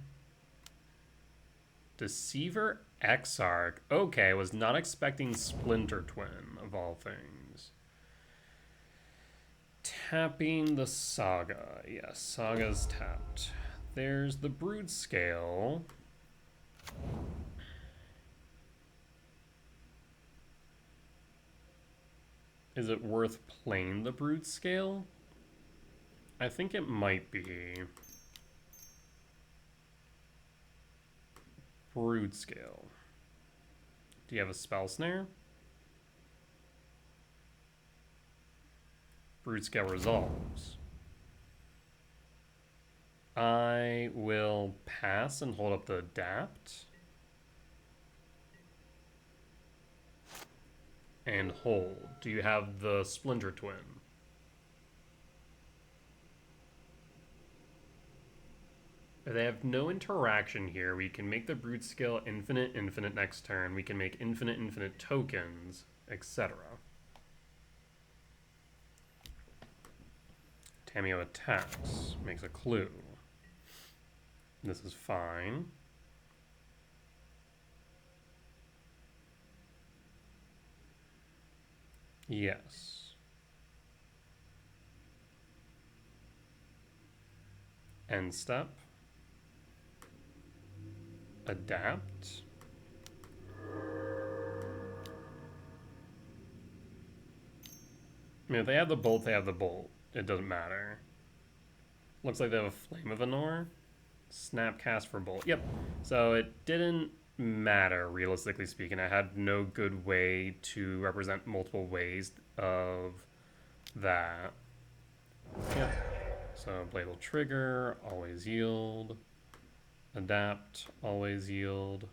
Deceiver Exarch. Okay, was not expecting Splinter Twin, of all things. Tapping the Saga. Yes, Saga's tapped. There's the Broodscale. Is it worth playing the Broodscale? I think it might be. Broodscale. Do you have a Spell Snare? Broodscale resolves. I will pass and hold up the Adapt. And hold. Do you have the Splinter Twin? They have no interaction here. We can make the Broodscale infinite, infinite next turn. We can make infinite, infinite tokens, etc. Tamiyo attacks, makes a clue. This is fine. Yes. End step. Adapt. I mean, if they have the bolt, they have the bolt. It doesn't matter. Looks like they have a Flame of Anor. Snapcast for bolt. Yep. So it didn't matter, realistically speaking. I had no good way to represent multiple ways of that. Yep. So blade will trigger, always yield. Adapt, always yield.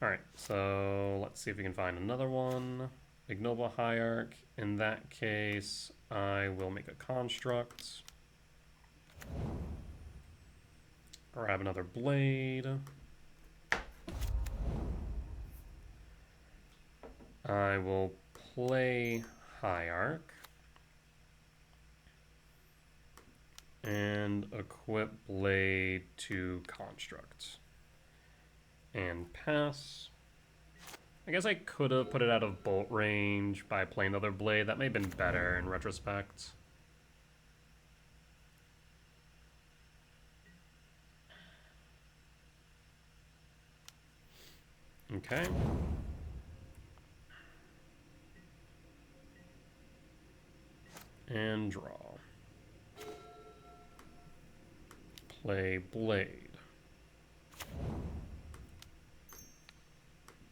Alright, so let's see if we can find another one. Ignoble Hierarch. In that case, I will make a construct. Grab another blade. I will play Hierarch. And equip blade to construct. And pass. I guess I could have put it out of bolt range by playing the other blade. That may have been better in retrospect. Okay. And draw. Play blade.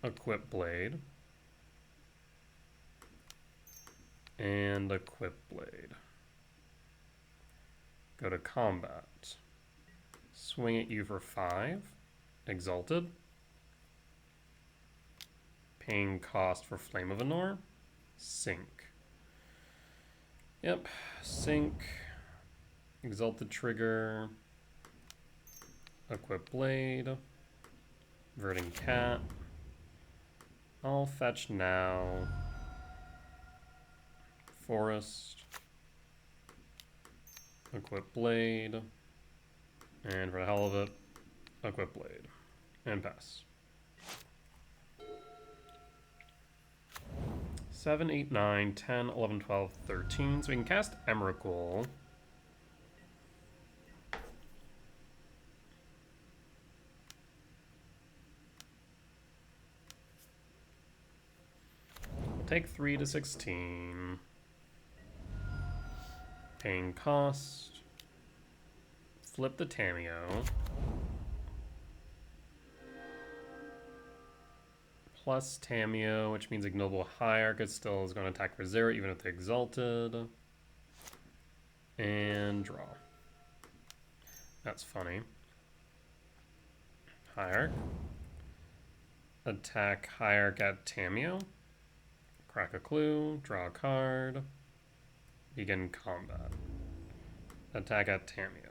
Equip blade. And equip blade. Go to combat. Swing at you for 5. Exalted. Paying cost for Flame of Anor. Sink. Yep. Sink. Exalted trigger. Equip blade. Verdant cat. I'll fetch now. Forest. Equip blade. And for the hell of it, equip blade. And pass. 7, 8, 9, 10, 11, 12, 13. So we can cast Emrakul. We'll take 3 to 16. Paying cost. Flip the Tamiyo. Plus Tamiyo, which means Ignoble Hierarch still is going to attack for 0, even if they're exalted. And draw. That's funny. Hierarch. Attack Hierarch at Tamiyo. Crack a clue, draw a card. Begin combat. Attack at Tamiyo.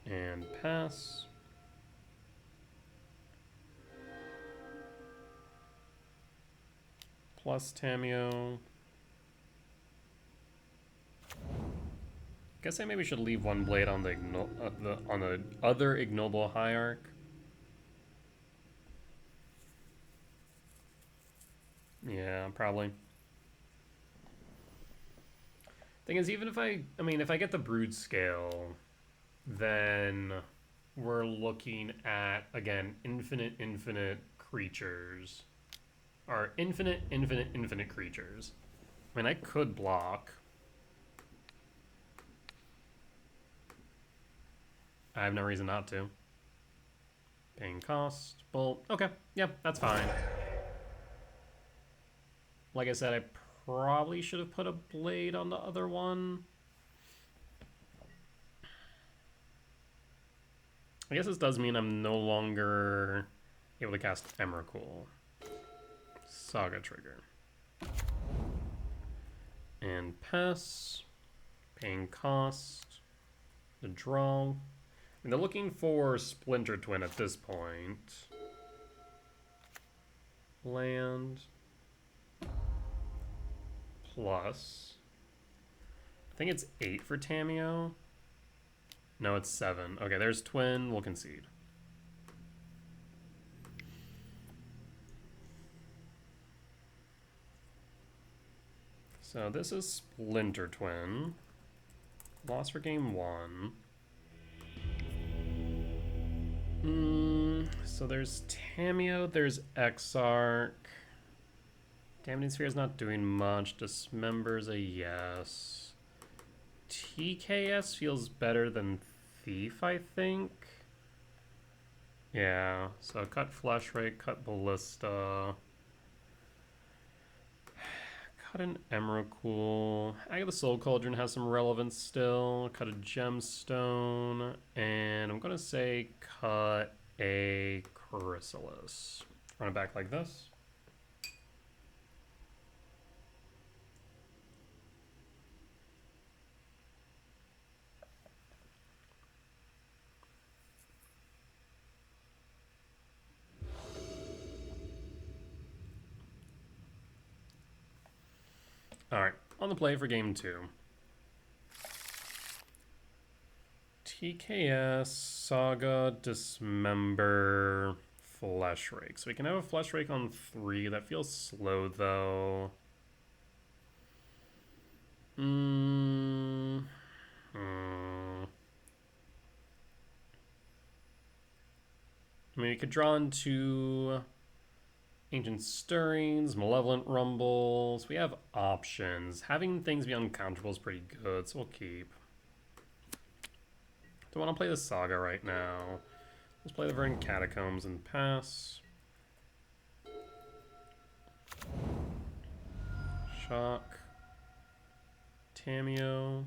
And pass. Plus Tamiyo. Guess I maybe should leave one blade on the other Ignoble Hierarch. Yeah, probably. Thing is, even if if I get the Broodscale, then we're looking at, again, infinite creatures. Or infinite creatures. I mean, I could block. I have no reason not to. Paying cost, bolt. Okay, yeah, that's fine. Like I said, I probably should have put a blade on the other one. I guess this does mean I'm no longer able to cast Emrakul. Saga trigger. and pass. Paying cost. The draw. And they're looking for Splinter Twin at this point. Land. Plus. I think it's 8 for Tamiyo. No, it's 7. Okay, there's Twin. We'll concede. So this is Splinter Twin. Loss for game 1. So there's Tamiyo, there's Exarch. Damaging Sphere is not doing much. Dismember's a yes. TKS feels better than Thief, I think. Yeah, so cut Flesh Rate, cut Ballista. Cut an Emrakul. Agatha Soul Cauldron has some relevance still. Cut a Gemstone. And I'm going to say cut a Chrysalis. Run it back like this. Alright, on the play for game 2. TKS, Saga, Dismember, Flesh Rake. So we can have a Flesh Rake on 3. That feels slow, though. I mean, we could draw into Ancient Stirrings, Malevolent Rumbles. We have options. Having things be uncountable is pretty good, so we'll keep. Don't want to play the Saga right now. Let's play the Verdant Catacombs and pass. Shock. Tamiyo.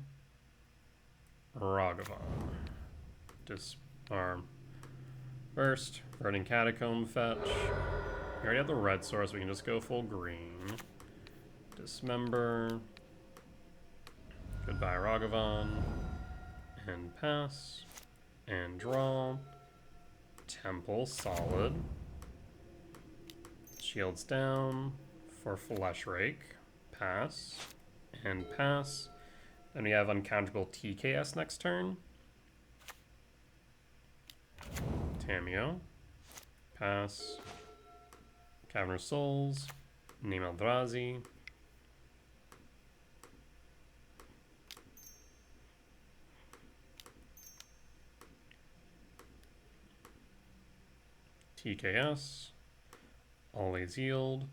Ragavan. Disarm. First, Verdant Catacomb fetch. We already have the red source, we can just go full green. Dismember. Goodbye, Ragavan. And pass. And draw. Temple, solid. Shields down for Flesh Rake. Pass. And pass. Then we have uncountable TKS next turn. Tamiyo. Pass. Cavern of Souls. Name Eldrazi. TKS. Always yield.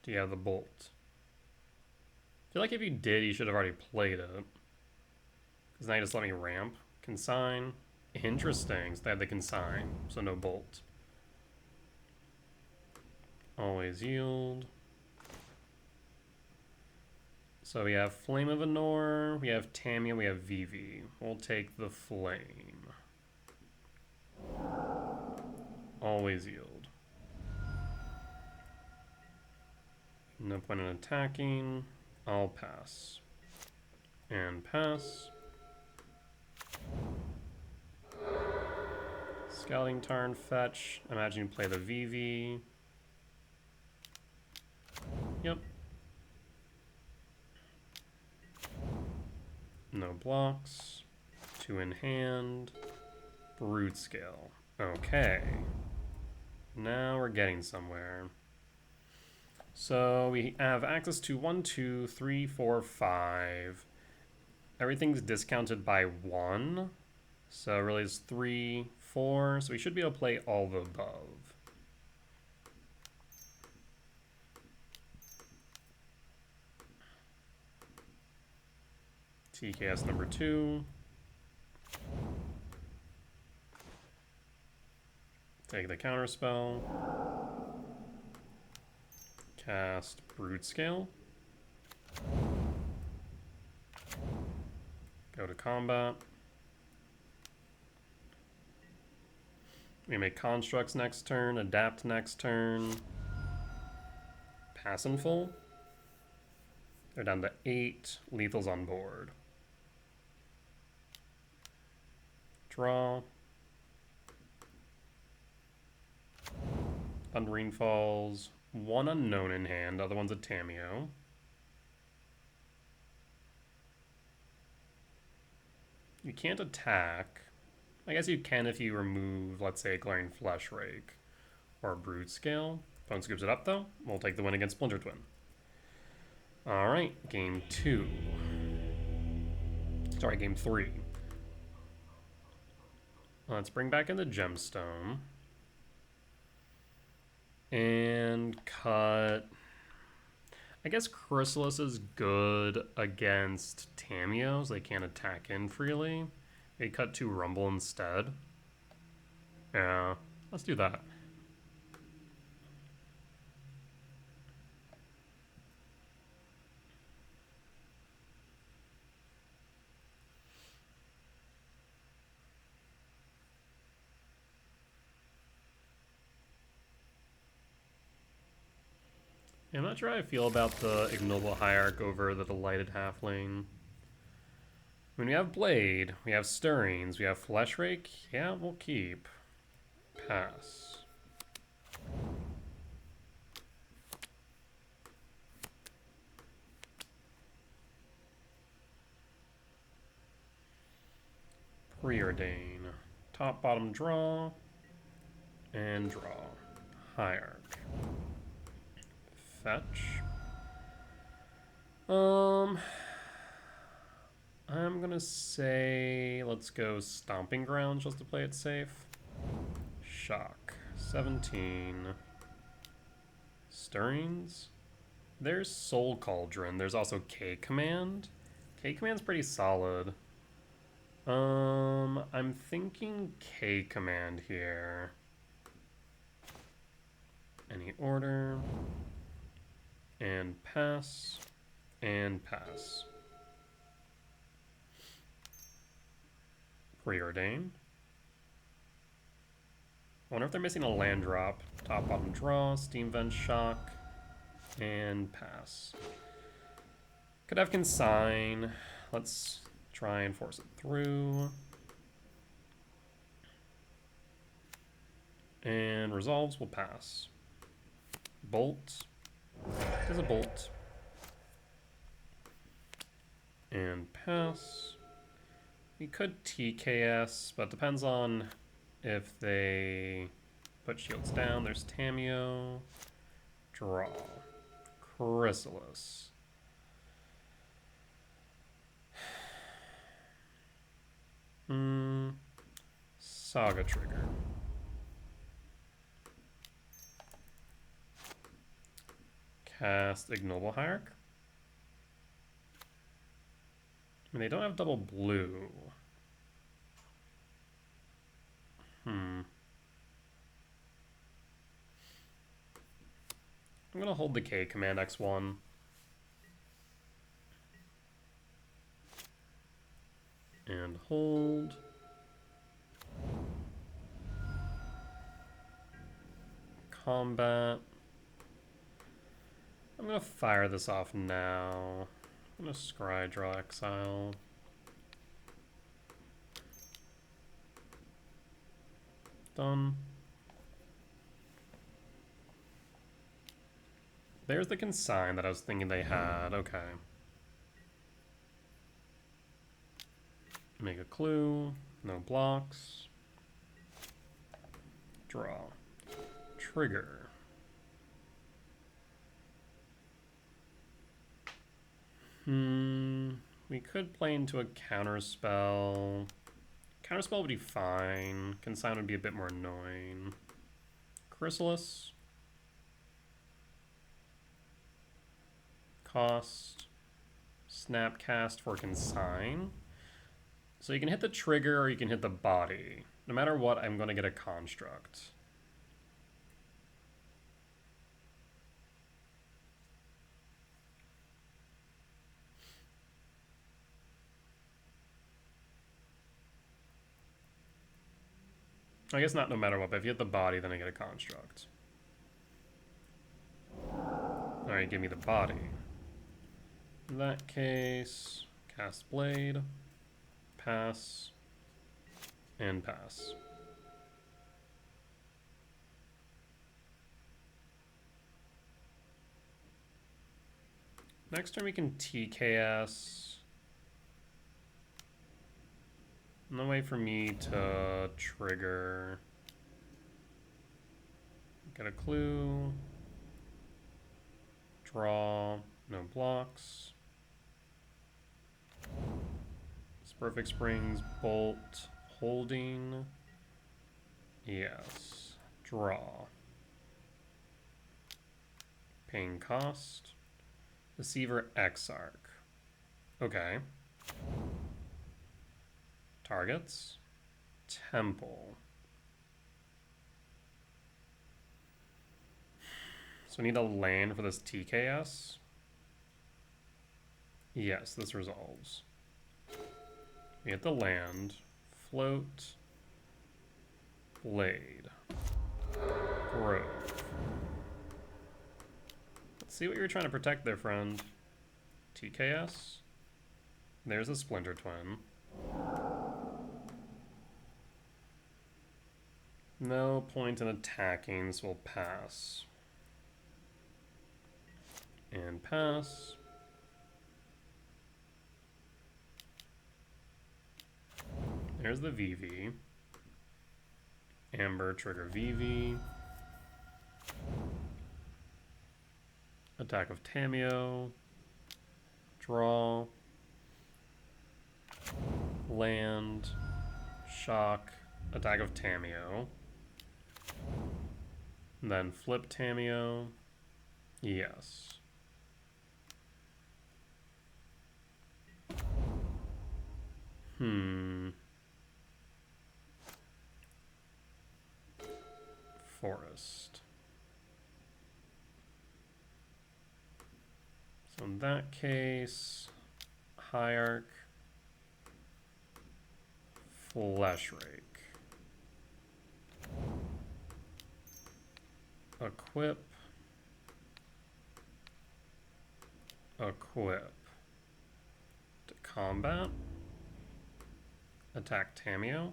Do you have the bolt? I feel like if you did, you should have already played it. Because now you just let me ramp. Consign. Interesting. So they have the consign, so no bolt. Always yield. So we have Flame of Anor, we have Tamiyo, we have Vivi. We'll take the Flame. Always yield. No point in attacking. I'll pass. And pass. Scouting Tarn fetch. Imagine you play the Vivi. Yep. No blocks. 2 in hand. Broodscale. Okay. Now we're getting somewhere. So we have access to 1, 2, 3, 4, 5. Everything's discounted by 1. So really it's 3, 4. So we should be able to play all the above. TKS number 2. Take the counterspell. Cast Broodscale. Go to combat. We make constructs next turn, adapt next turn. Pass in full. They're down to 8. Lethal's on board. Draw. Thundering Falls. 1 unknown in hand. Other one's a Tamiyo. You can't attack. I guess you can if you remove, let's say, a Glaring Flesh Rake or a Broodscale. Opponent scoops it up, though. We'll take the win against Splinter Twin. Alright, game 2. Sorry, game 3. Let's bring back in the Gemstone. And cut... I guess Chrysalis is good against Tamiyos. They can't attack in freely. They cut 2 Rumble instead. Yeah, let's do that. I'm not sure how I feel about the Ignoble Hierarch over the Delighted Halfling. When we have Blade, we have Stirrings, we have Flesh Rake. Yeah, we'll keep. Pass. Preordain. Top, bottom, draw. And draw. Hierarch. Fetch. I'm gonna say let's go Stomping Grounds just to play it safe. Shock. 17. Stirrings. There's Soul Cauldron. There's also K Command. K Command's pretty solid. I'm thinking K Command here. Any order. And pass. And pass. Preordain. I wonder if they're missing a land drop. Top, bottom, draw. Steam Vent, shock. And pass. Could have Consign. Let's try and force it through. And resolves will pass. Bolt. There's a bolt. And pass. We could TKS, but depends on if they put shields down. There's Tamiyo. Draw. Chrysalis. Saga Trigger. Cast Ignoble Hierarch. I mean, they don't have double blue. I'm gonna hold the K Command X1. And hold. Combat. I'm gonna fire this off now. I'm gonna scry draw exile. Done. There's the Consign that I was thinking they had. Okay. Make a clue. No blocks. Draw. Trigger. We could play into a counterspell. Counterspell would be fine. Consign would be a bit more annoying. Chrysalis. Cost. Snapcast for Consign. So you can hit the trigger or you can hit the body. No matter what, I'm going to get a construct. I guess not no matter what, but if you hit the body, then I get a construct. Alright, give me the body. In that case, cast Blade, pass, and pass. Next turn we can TKS. No way for me to trigger. Get a clue. Draw. No blocks. Perfect Springs, Bolt, Holding. Yes. Draw. Paying cost. Deceiver Exarch. Okay. Targets. Temple. So we need a land for this TKS. Yes, this resolves. We get the land. Float. Blade. Grove. Let's see what you're trying to protect there, friend. TKS. There's a Splinter Twin. No point in attacking, so we'll pass. And pass. There's the VV. Amber, trigger VV. Attack of Tameo. Draw. Land. Shock. Attack of Tameo. And then flip Tameo. Yes. Forest. So in that case, Hierarch, Fleshrake, equip, to combat, attack Tameo,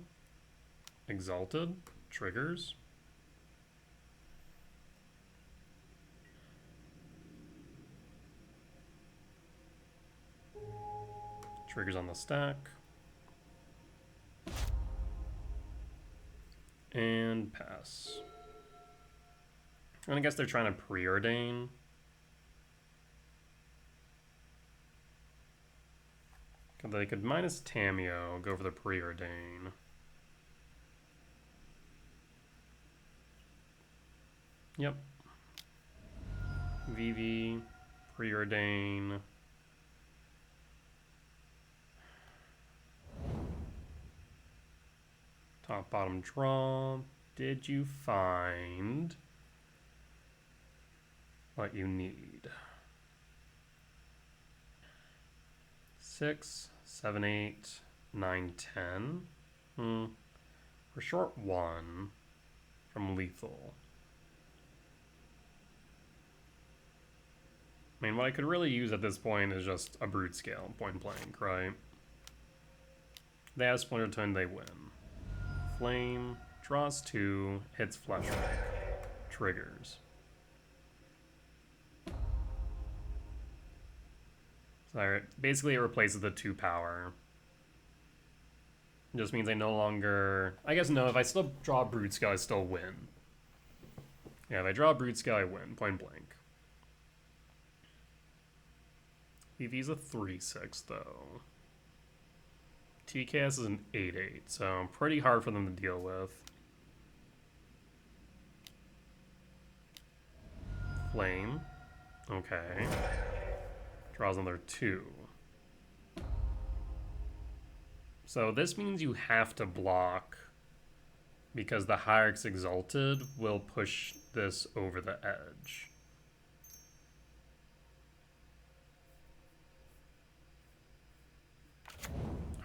Exalted, triggers. Triggers on the stack. And pass. And I guess they're trying to preordain. They could minus Tameo, go for the preordain. Yep. VV, preordain. Top, bottom, draw. Did you find what you need? 6, 7, 8, 9, 10. We're short 1 from lethal. I mean, what I could really use at this point is just a Broodscale, point blank, right? They have Splinter Twin, they win. Flame, draws 2, hits Fleshrake, triggers. So basically it replaces the 2 power. It just means I no longer... I guess no, if I still draw Broodscale, I still win. Yeah, if I draw Broodscale, I win, point blank. EV's a 3-6 though. TKS is an 8-8, so pretty hard for them to deal with. Flame. Okay. Draws another 2. So this means you have to block because the Hierarch's Exalted will push this over the edge.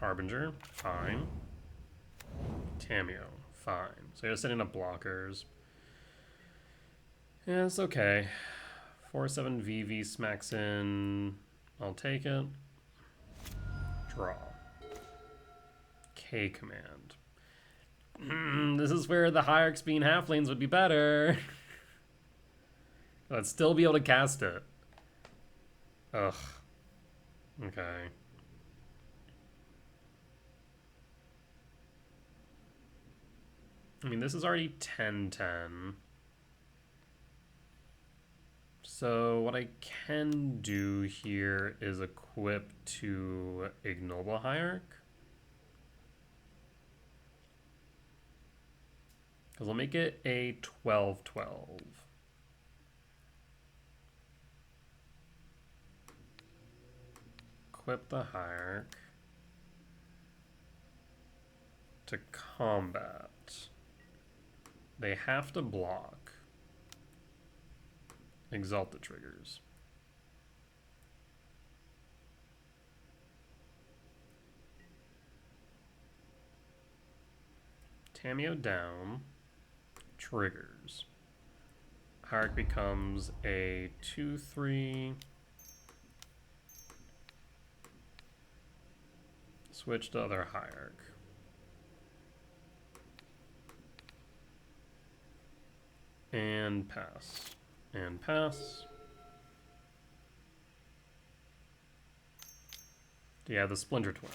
Harbinger, fine. Tameo, fine. So you're setting up blockers. Yeah, it's okay. 4-7 VV smacks in I'll take it. Draw. K command. This is where the hierarchs being halflings would be better. I'd still be able to cast it. Ugh. Okay. I mean, this is already 10-10. So what I can do here is equip to Ignoble Hierarch. Because I'll make it a 12-12. Equip the Hierarch to combat. They have to block. Exalt the triggers. Tamiyo down. Triggers. Hierarch becomes a 2-3. Switch to other Hierarch. And pass. And pass. Yeah, the Splinter Twin.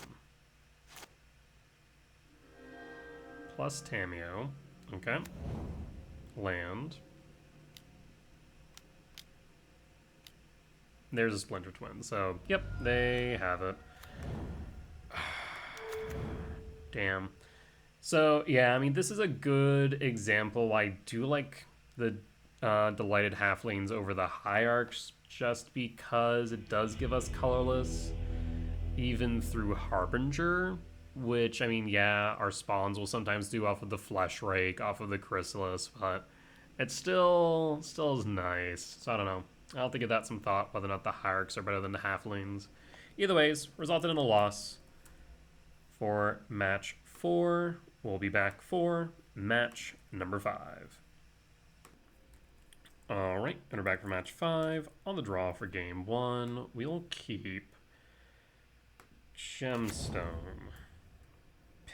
Plus Tamiyo. Okay. Land. There's a Splinter Twin. So, yep, they have it. Damn. So, yeah, I mean, this is a good example. I do like the Delighted Halflings over the Hierarchs just because it does give us colorless even through Harbinger, which, I mean, yeah, our spawns will sometimes do off of the Flesh Rake, off of the Chrysalis, but it still is nice. So I don't know. I'll have to give that some thought, whether or not the Hierarchs are better than the Halflings. Either ways, resulted in a loss for match 4. We'll be back for match number 5. Alright, and we're back for match 5. On the draw for game 1, we'll keep Gemstone,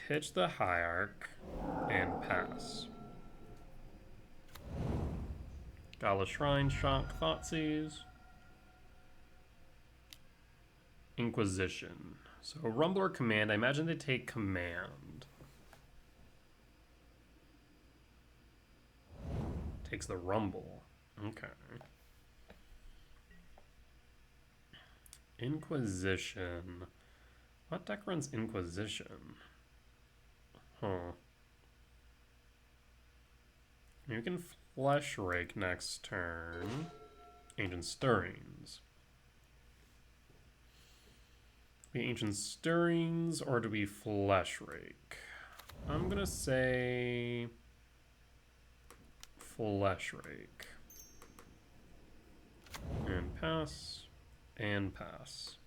pitch the Hierarch, and pass. Gala Shrine, Shock, Thoughtseize. Inquisition. So Rumble or Command, I imagine they take Command. Takes the Rumble. Okay. Inquisition. What deck runs Inquisition? Huh. You can Flesh Rake next turn. Ancient Stirrings. We Ancient Stirrings, or do we Flesh Rake? I'm gonna say Flesh Rake. And pass. And pass.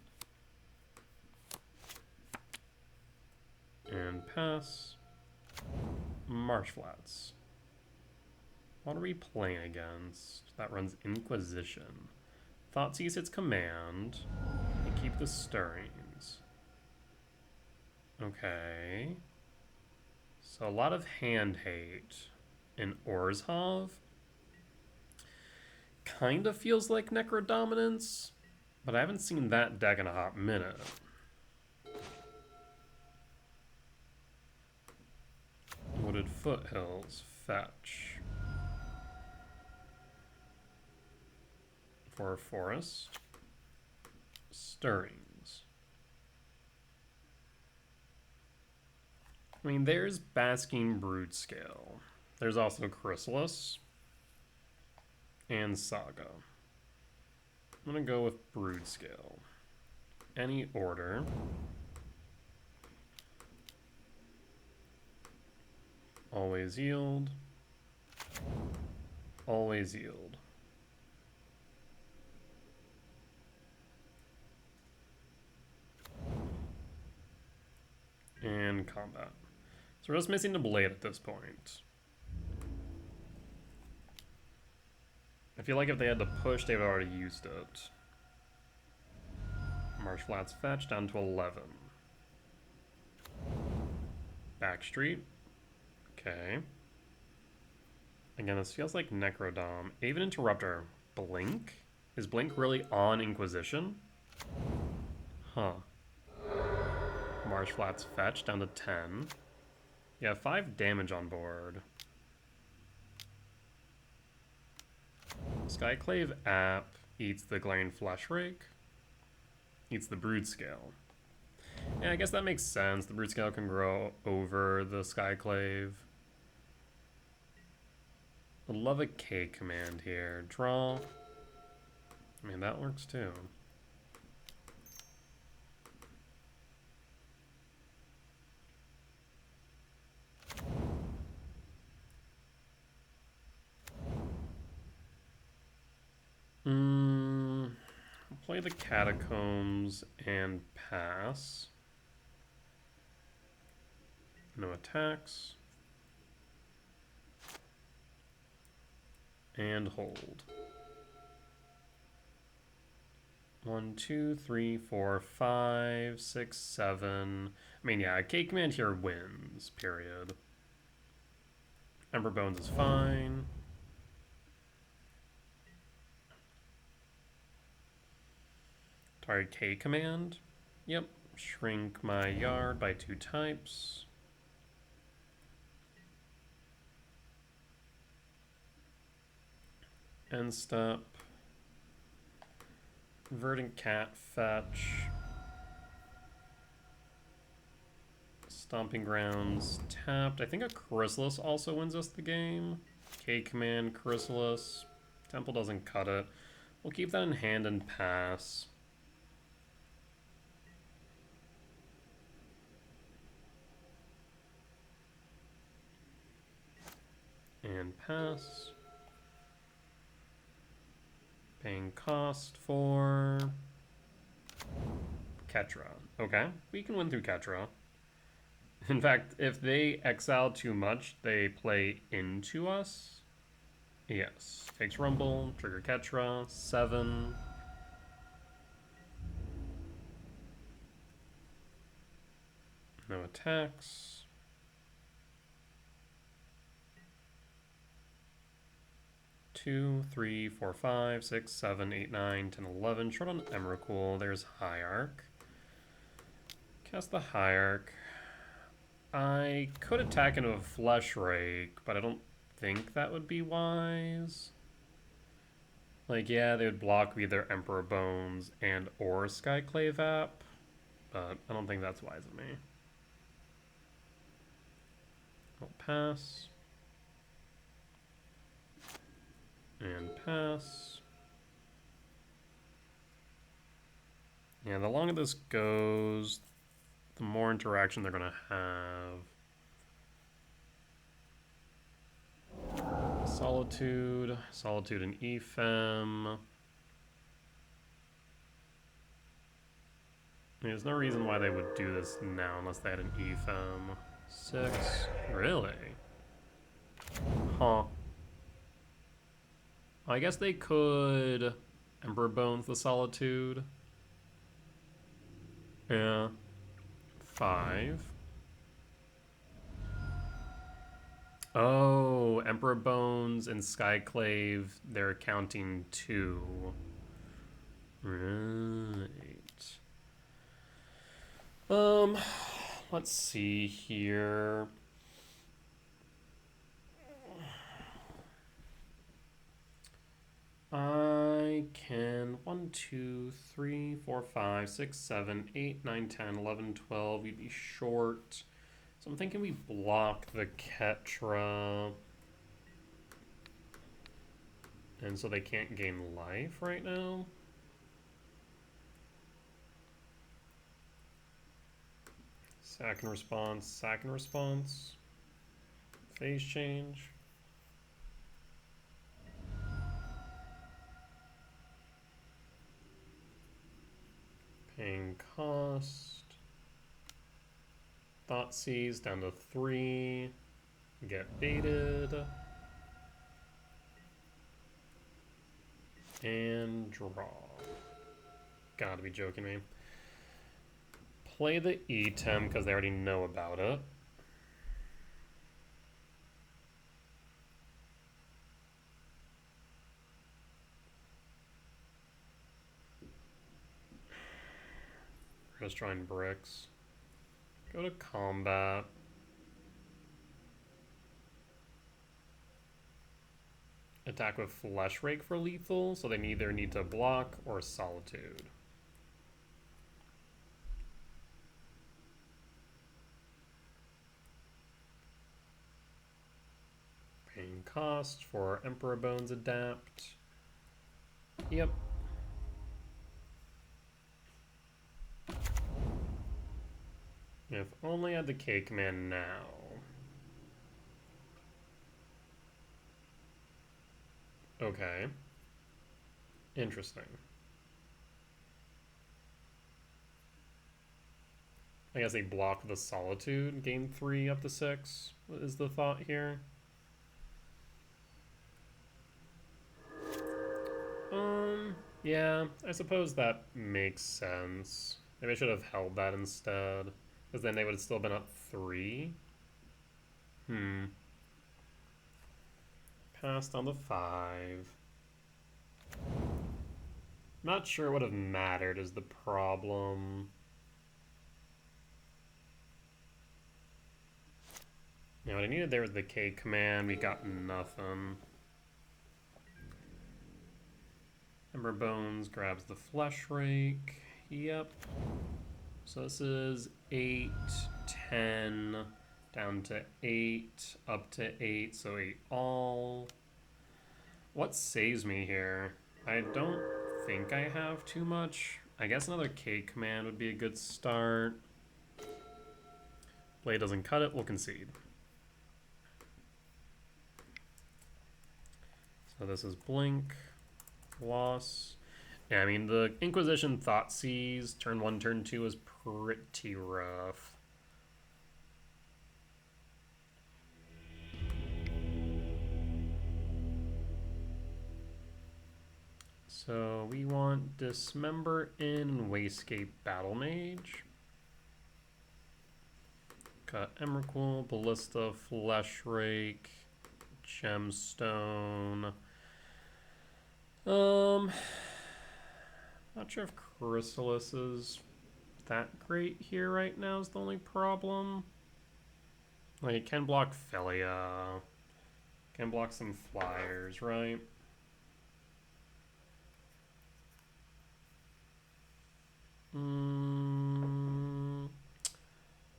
And pass. Marsh Flats. What are we playing against? That runs Inquisition. Thoughtseize its command. We keep the Stirrings. Okay. So a lot of hand hate in Orzhov. Kind of feels like Necro Dominance, but I haven't seen that deck in a hot minute. Wooded Foothills, fetch. For a forest. Stirrings. I mean, there's Basking Broodscale. There's also Chrysalis. And Saga. I'm going to go with Broodscale. Any order. Always yield. Always yield. And combat. So we're just missing the blade at this point. I feel like if they had to push, they've already used it. Marsh Flats fetch down to 11. Backstreet. Okay. Again, this feels like Necrodom. Aven Interrupter. Blink? Is Blink really on Inquisition? Huh. Marsh Flats fetch down to 10. Yeah, 5 damage on board. Skyclave app eats the Glaring Flesh Rake. Eats the Broodscale. Yeah, I guess that makes sense. The Broodscale can grow over the Skyclave. I love a K command here. Draw. I mean, that works too. Play the Catacombs and pass. No attacks. And hold. 1, 2, 3, 4, 5, 6, 7. I mean, yeah, a K command here wins, period. Ember Bones is fine. Target K command. Yep. Shrink my yard by 2 types. End step. Verdant Cat fetch. Stomping Grounds tapped. I think a Chrysalis also wins us the game. K command, Chrysalis. Temple doesn't cut it. We'll keep that in hand and pass. And pass. Paying cost for Ketra. Okay, we can win through Ketra. In fact, if they exile too much, they play into us. Yes. Takes Rumble, trigger Ketra, 7. No attacks. 2, 3, 4, 5, 6, 7, 8, 9, 10, 11. Short on Emrakul. There's Hierarch. Cast the Hierarch. I could attack into a Flesh Rake, but I don't think that would be wise. Like, yeah, they would block either Emperor Bones and or Skyclave app, but I don't think that's wise of me. I'll pass. And pass. Yeah, the longer this goes, the more interaction they're going to have. Solitude. Solitude and Ephem. There's no reason why they would do this now unless they had an Ephem. 6. Really? Huh. I guess they could Emperor Bones the Solitude. Yeah. 5. Oh, Emperor Bones and Skyclave, they're counting 2. Right. Let's see here. I can 1, 2, 3, 4, 5, 6, 7, 8, 9, 10, 11, 12. We'd be short. So I'm thinking we block the Ketra. And so they can't gain life right now. Sack and response, sack and response. Phase change. Paying cost. Thoughtseize down to 3. Get baited. And draw. Gotta be joking me. play the E-Tem because they already know about it. Just trying bricks. Go to combat. Attack with Flesh Rake for lethal, so they either need to block or Solitude. Paying cost for Emperor Bones adapt. Yep. If only I had the K command now. Okay. Interesting. I guess they block the Solitude, gain 3 up to 6, is the thought here. Yeah, I suppose that makes sense. Maybe I should have held that instead, because then they would have still been up 3. Passed on the 5. Not sure it would have mattered is the problem. Now what I needed there was the K command. We got nothing. Ember Bones grabs the Flesh Rake. Yep. So this is 8, 10, down to 8, up to 8, so 8 all. What saves me here? I don't think I have too much. I guess another K command would be a good start. Blade doesn't cut it, we'll concede. So this is Blink, loss. Yeah, I mean, the Inquisition Thoughtseize, turn 1, turn 2 is pretty rough. So we want Dismember in Wastecape Battle Mage. Got Emrakul, Ballista, Flesh Rake, Gemstone. Not sure if Chrysalis is that great here right now is the only problem. Like, it can block Felia. Can block some flyers, right?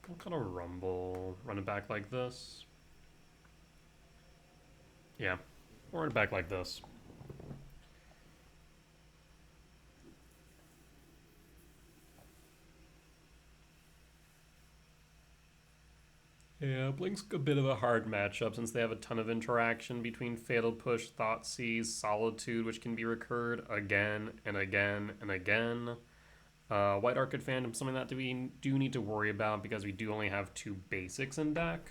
What kind of rumble? Run it back like this? Yeah, we'll run it back like this. Yeah, Blink's a bit of a hard matchup since they have a ton of interaction between Fatal Push, Thoughtseize, Solitude, which can be recurred again and again and again. White Orchid Phantom, something that we do need to worry about because we do only have 2 basics in deck.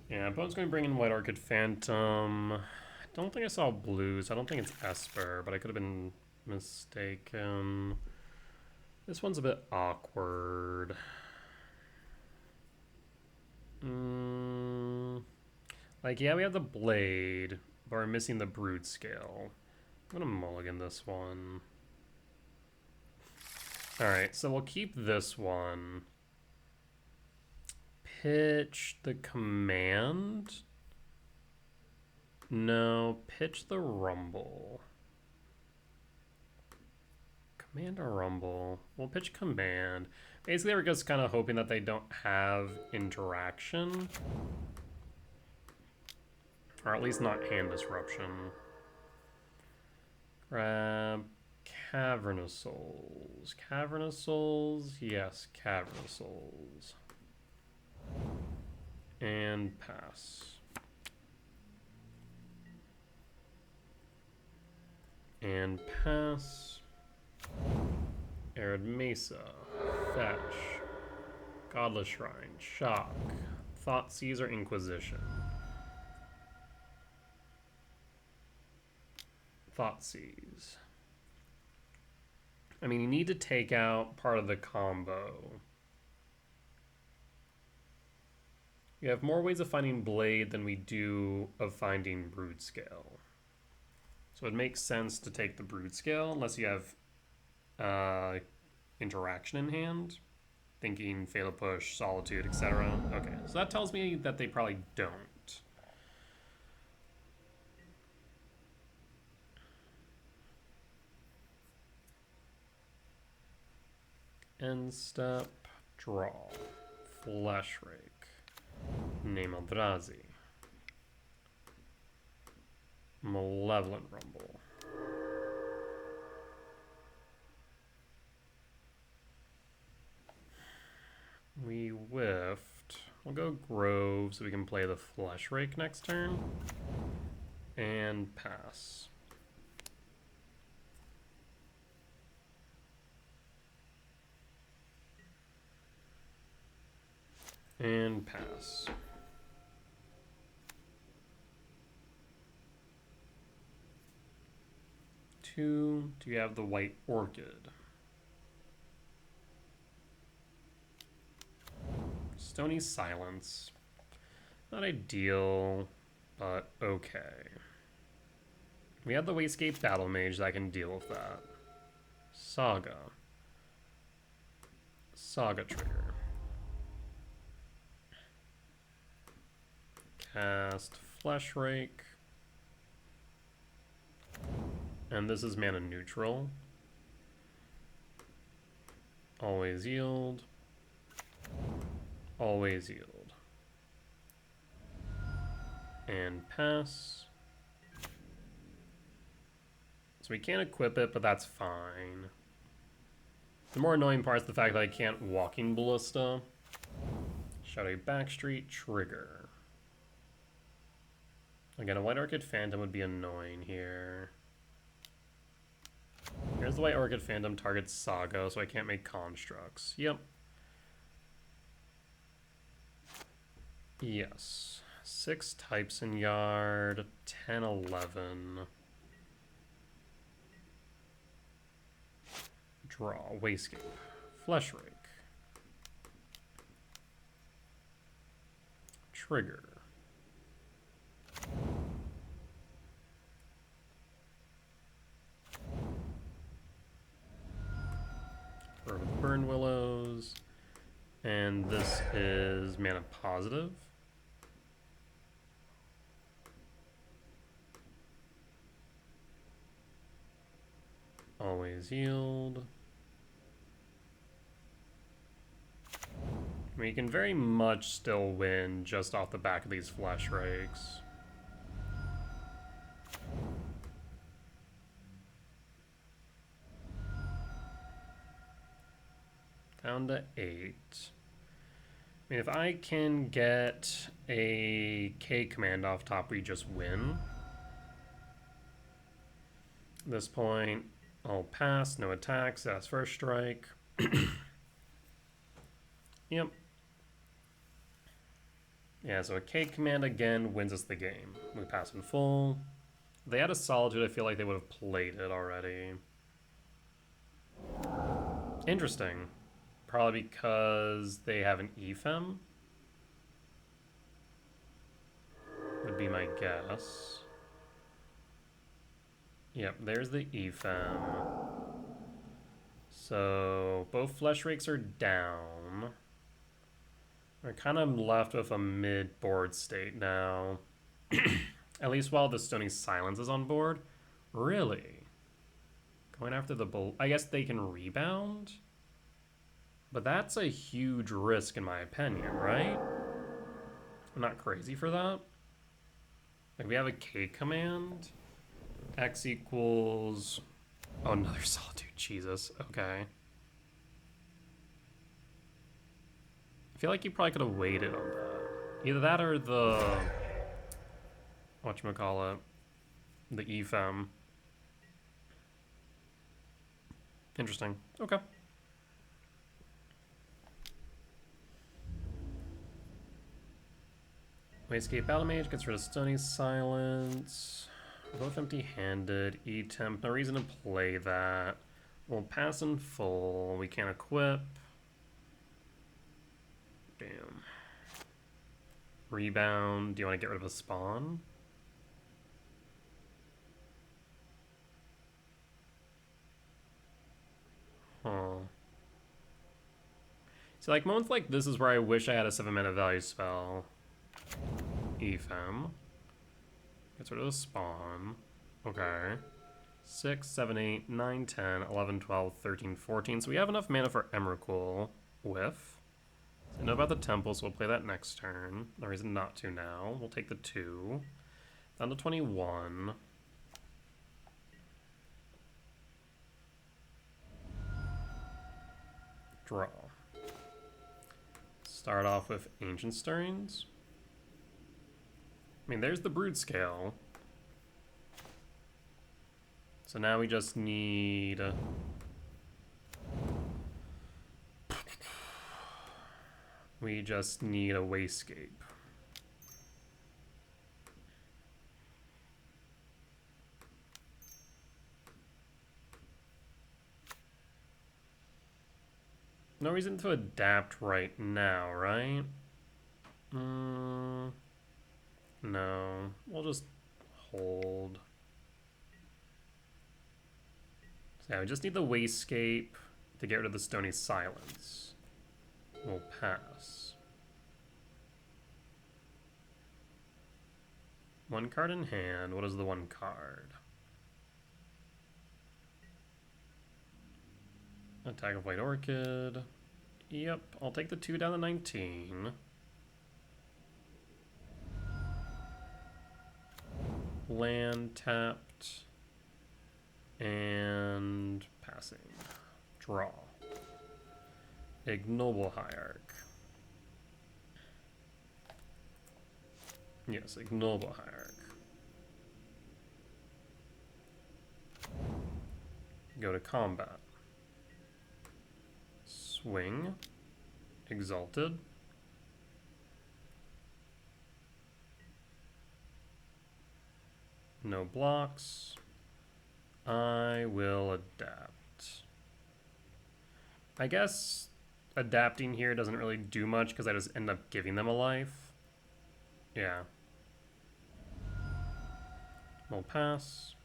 Yeah, opponent's going to bring in White Orchid Phantom. I don't think I saw blues. I don't think it's Esper, but I could have been mistaken. This one's a bit awkward. Like, yeah, we have the Blade, but we're missing the Broodscale. I'm going to mulligan this one. Alright, so we'll keep this one. Pitch the command? No, pitch the rumble. Command or rumble? We'll pitch command. Basically, we're just kind of hoping that they don't have interaction. Or at least not hand disruption. Grab Cavernous Souls. Cavernous Souls? Yes, Cavernous Souls. And pass. And pass. Arid Mesa. Fetch. Godless Shrine. Shock. Thoughtseize or Inquisition. Thoughtseize. I mean, you need to take out part of the combo. We have more ways of finding Blade than we do of finding Broodscale. So it makes sense to take the Broodscale unless you have interaction in hand. Thinking Fatal Push, Solitude, etc. Okay, so that tells me that they probably don't. End step, draw, Flesh Rake, Name Eldrazi, Malevolent Rumble. We whiffed. We'll go Grove so we can play the Flesh Rake next turn. And pass. And pass. 2. Do you have the White Orchid? Stony Silence. Not ideal, but okay. We have the Wastegate Battle Mage that can deal with that. Saga. Saga trigger. Cast Flesh Rake. And this is mana neutral. Always yield. Always yield. And pass. So we can't equip it, but that's fine. The more annoying part is the fact that I can't Walking Ballista. Shadowy Backstreet, trigger. Again, a White Orchid Phantom would be annoying here. Here's the White Orchid Phantom, targets Saga, so I can't make constructs. Yep. Yes. 6 types in yard, 10, 11. Draw, Wastegate, Flesh Rake. Trigger. Burn Willows. And this is mana positive. Always yield. I mean, you can very much still win just off the back of these Flesh Rakes. Down to 8. I mean, if I can get a K command off top, we just win. At this point, I'll pass, no attacks, that's first strike. Yep. Yeah, so a K command again wins us the game. We pass in full. If they had a Solitude, I feel like they would have played it already. Interesting. Probably because they have an EFEM. Would be my guess. Yep, there's the EFEM. So both Flesh Rakes are down. We're kind of left with a mid-board state now. At least while the Stony Silence is on board. Really? Going after the bull. I guess they can rebound? But that's a huge risk in my opinion, right? I'm not crazy for that. Like, we have a K command. X equals Oh, another Solitude. Jesus. Okay. I feel like you probably could have waited on that. Either that or the... whatchamacallit? The EFEM. Interesting. Okay. Wayscape Battle Mage gets rid of Stony Silence. Both empty-handed. E-Temp. No reason to play that. We'll pass in full. We can't equip. Damn. Rebound. Do you want to get rid of a spawn? Huh. See, like, moments like this is where I wish I had a 7-mana value spell. EFEM. Gets rid of the spawn. Okay. 6, 7, 8, 9, 10, 11, 12, 13, 14. So we have enough mana for Emrakul. Whiff. So I know about the temple, so we'll play that next turn. No reason not to now. We'll take the 2. Down to 21. Draw. Start off with Ancient Stirrings. I mean, there's the Broodscale. So now we just need... we just need a Wayscape. No reason to adapt right now, right? No. We'll just hold. So yeah, we just need the Wayscape to get rid of the Stony Silence. We'll pass. 1 card in hand. What is the 1 card? Attack of White Orchid. Yep, I'll take the 2 down to 19. Land tapped. And passing. Draw. Ignoble Hierarch. Yes, Ignoble Hierarch. Go to combat. Swing. Exalted. No blocks. I will adapt. I guess adapting here doesn't really do much because I just end up giving them a life. Yeah. We'll pass.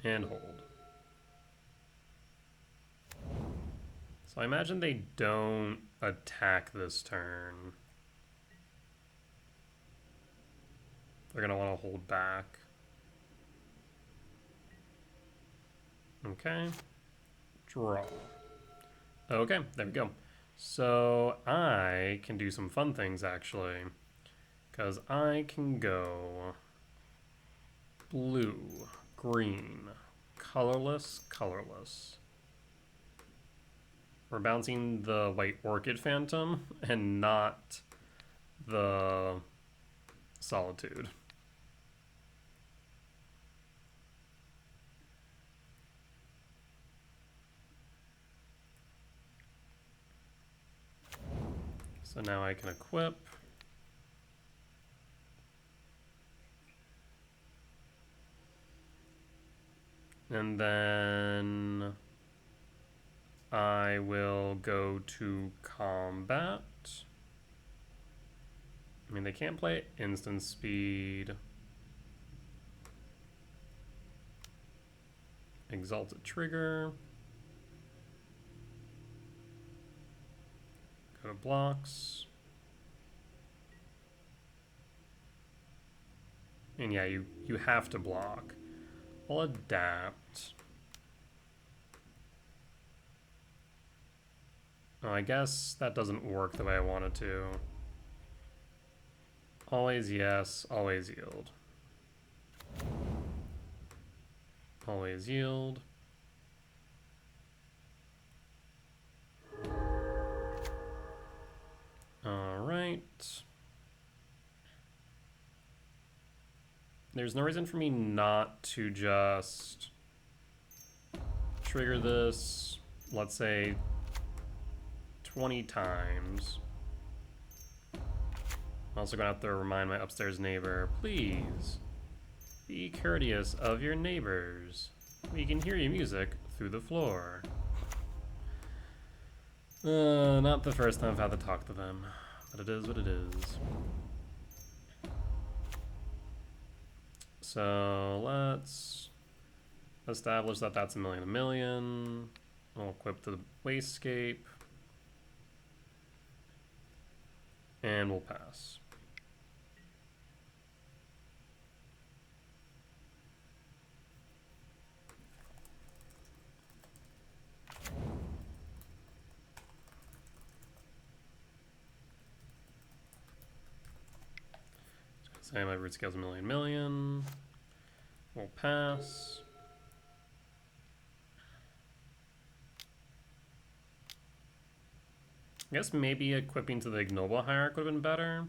And hold. So I imagine they don't attack this turn. They're gonna want to hold back. Okay. Draw. Okay, there we go. So I can do some fun things actually. Because I can go blue, green, colorless, colorless. We're bouncing the White Orchid Phantom and not the Solitude. So now I can equip. And then I will go to combat. I mean, they can't play at instant speed. Exalted trigger. Go to blocks. And yeah, you have to block. I'll adapt. Oh, I guess that doesn't work the way I want it to. Always yes, always yield. Always yield. Alright. There's no reason for me not to just trigger this, let's say, 20 times. I'm also gonna have to remind my upstairs neighbor, please, be courteous of your neighbors. We can hear your music through the floor. Not the first time I've had to talk to them, but it is what it is. So let's establish that that's a million. I'll equip the wastegate. And we'll pass. Say my root scale's a million. We'll pass. I guess maybe equipping to the ignoble hierarch would have been better.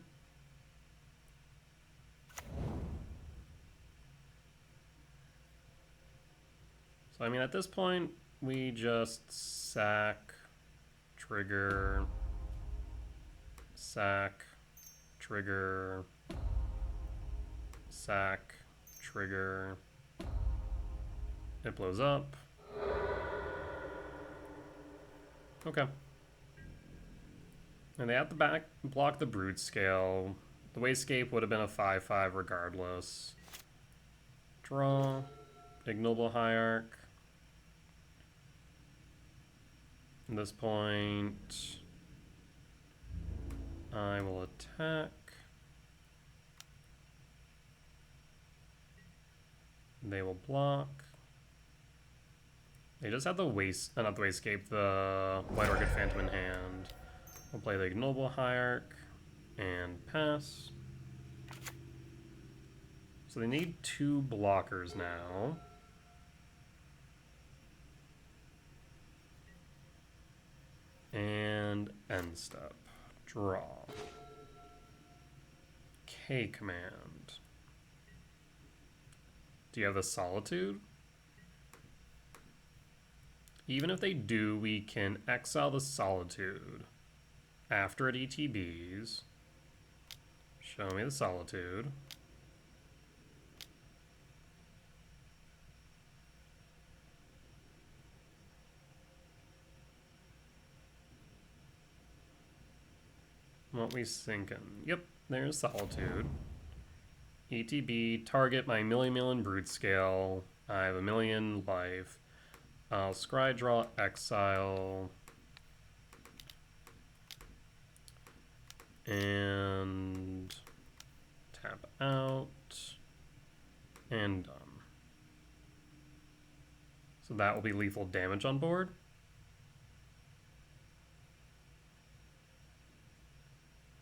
So I mean, at this point, we just sack, trigger, sack, trigger, sack, trigger. It blows up. Okay. And they have to back block the Broodscale. The wastegate would have been a 5/5 regardless. Draw. Ignoble hierarch. At this point, I will attack. They will block. They just have the not the wastegate, the White Orchid Phantom in hand. We'll play the ignoble hierarch and pass. So they need 2 blockers now. And end step. Draw. K command. Do you have the Solitude? Even if they do, we can exile the Solitude after it ETBs. Show me the Solitude. What we thinking? Yep, there's Solitude. ETB, target my million Broodscale. I have 1,000,000 life. I'll scry draw exile. And tap out. And done. So that will be lethal damage on board.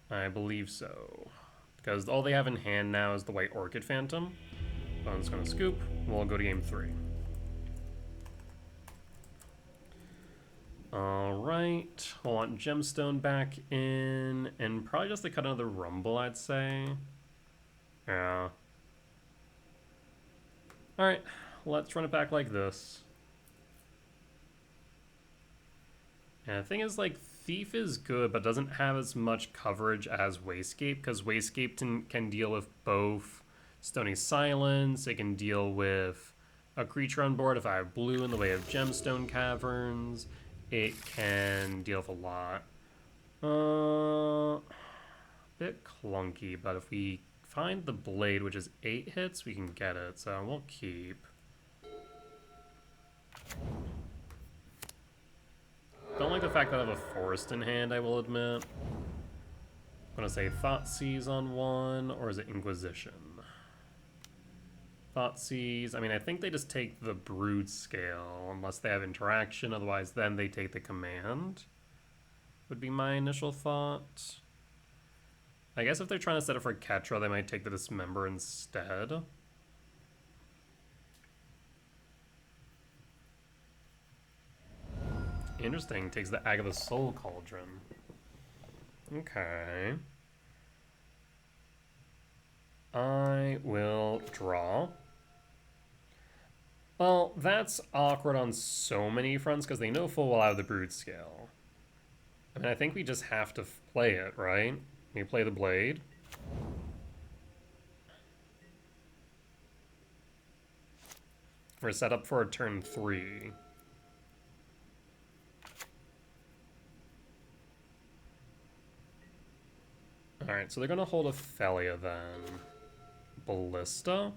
I believe so. Because all they have in hand now is the White Orchid Phantom. So I'm just going to scoop. We'll go to game 3. Alright. I want Gemstone back in. And probably just to cut another Rumble, I'd say. Yeah. Alright. Let's run it back like this. And the thing is, like, Thief is good, but doesn't have as much coverage as Wastegate, because Wastegate can deal with both Stony Silence, it can deal with a creature on board if I have blue in the way of Gemstone Caverns, it can deal with a lot. Bit clunky, but if we find the Blade, which is 8 hits, we can get it, so we'll keep. Don't like the fact that I have a forest in hand, I will admit. I'm gonna say Thoughtseize on one, or is it Inquisition? Thoughtseize, I mean, I think they just take the Broodscale, unless they have interaction, otherwise then they take the command. Would be my initial thought. I guess if they're trying to set it for Ketra, they might take the Dismember instead. Interesting. Takes the Egg of the Soul Cauldron. Okay. I will draw. Well, that's awkward on so many fronts because they know full well I have the Broodscale. I mean, I think we just have to play it, right? We play the Blade. We're set up for a turn 3. Alright, so they're going to hold Ophelia then. Ballista?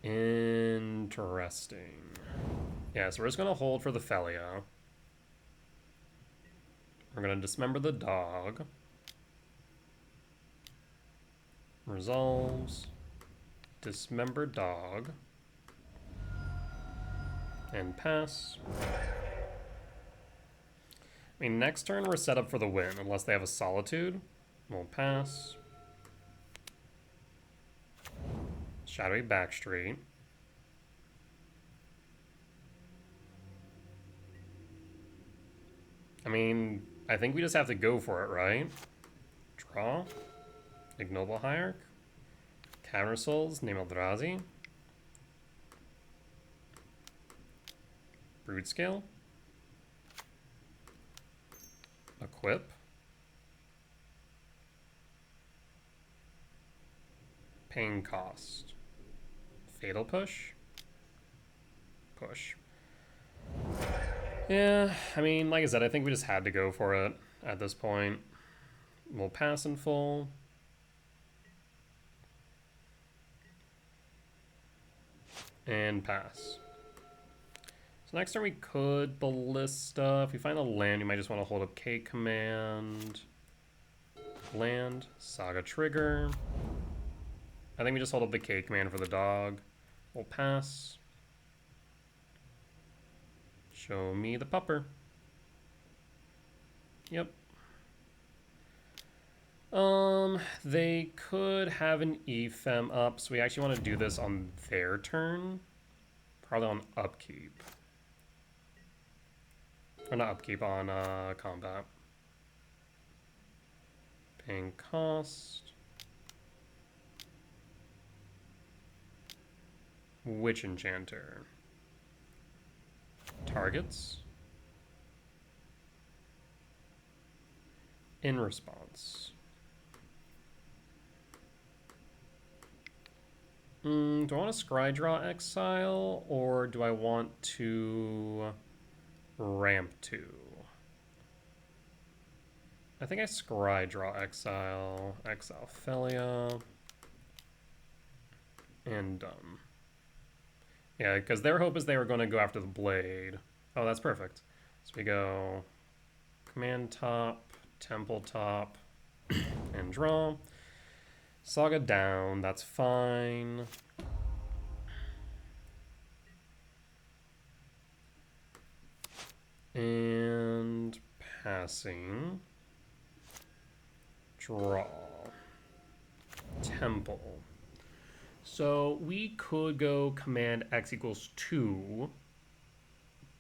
Interesting. Yeah, so we're just going to hold for the Felia. We're going to dismember the dog. Resolves. Dismember dog. And pass. I mean, next turn we're set up for the win, unless they have a Solitude. We'll pass. Shadowy Backstreet. I mean, I think we just have to go for it, right? Draw. Ignoble Hierarch. Counter Souls, Name Eldrazi. Broodscale. Equip. Pain Cost. Fatal Push. Push. Yeah, I mean, like I said, I think we just had to go for it at this point. We'll pass in full. And pass. So next turn we could Ballista. If we find a land, you might just want to hold up K command. Land. Saga Trigger. I think we just hold up the K command for the dog. We'll pass. Show me the pupper. Yep. They could have an Ephem up, so we actually want to do this on their turn. Probably on upkeep. Or not upkeep, on combat. Paying cost. Witch Enchanter. Targets. In response. Do I want to Scry Draw Exile, or do I want to ramp 2? I think I Scry Draw Exile, Exile Felia, and done. Yeah, because their hope is they were going to go after the Blade. Oh, that's perfect. So we go Command Top, Temple Top, and draw. Saga down, that's fine. And passing. Draw. Temple. So we could go Command X equals 2,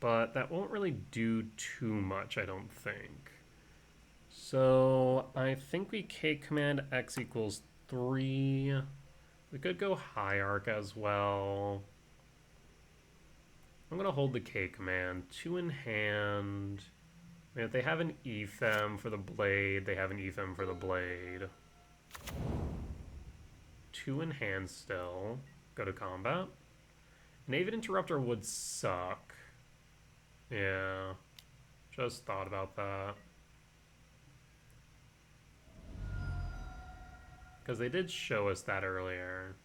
but that won't really do too much, I don't think. So I think we K Command X equals 3. We could go Hierarch as well. I'm going to hold the K command. 2 in hand. I mean, if they have an Ephem for the Blade, they have an Ephem for the Blade. 2 in hand still. Go to combat. An Avid Interrupter would suck. Yeah. Just thought about that. Because they did show us that earlier.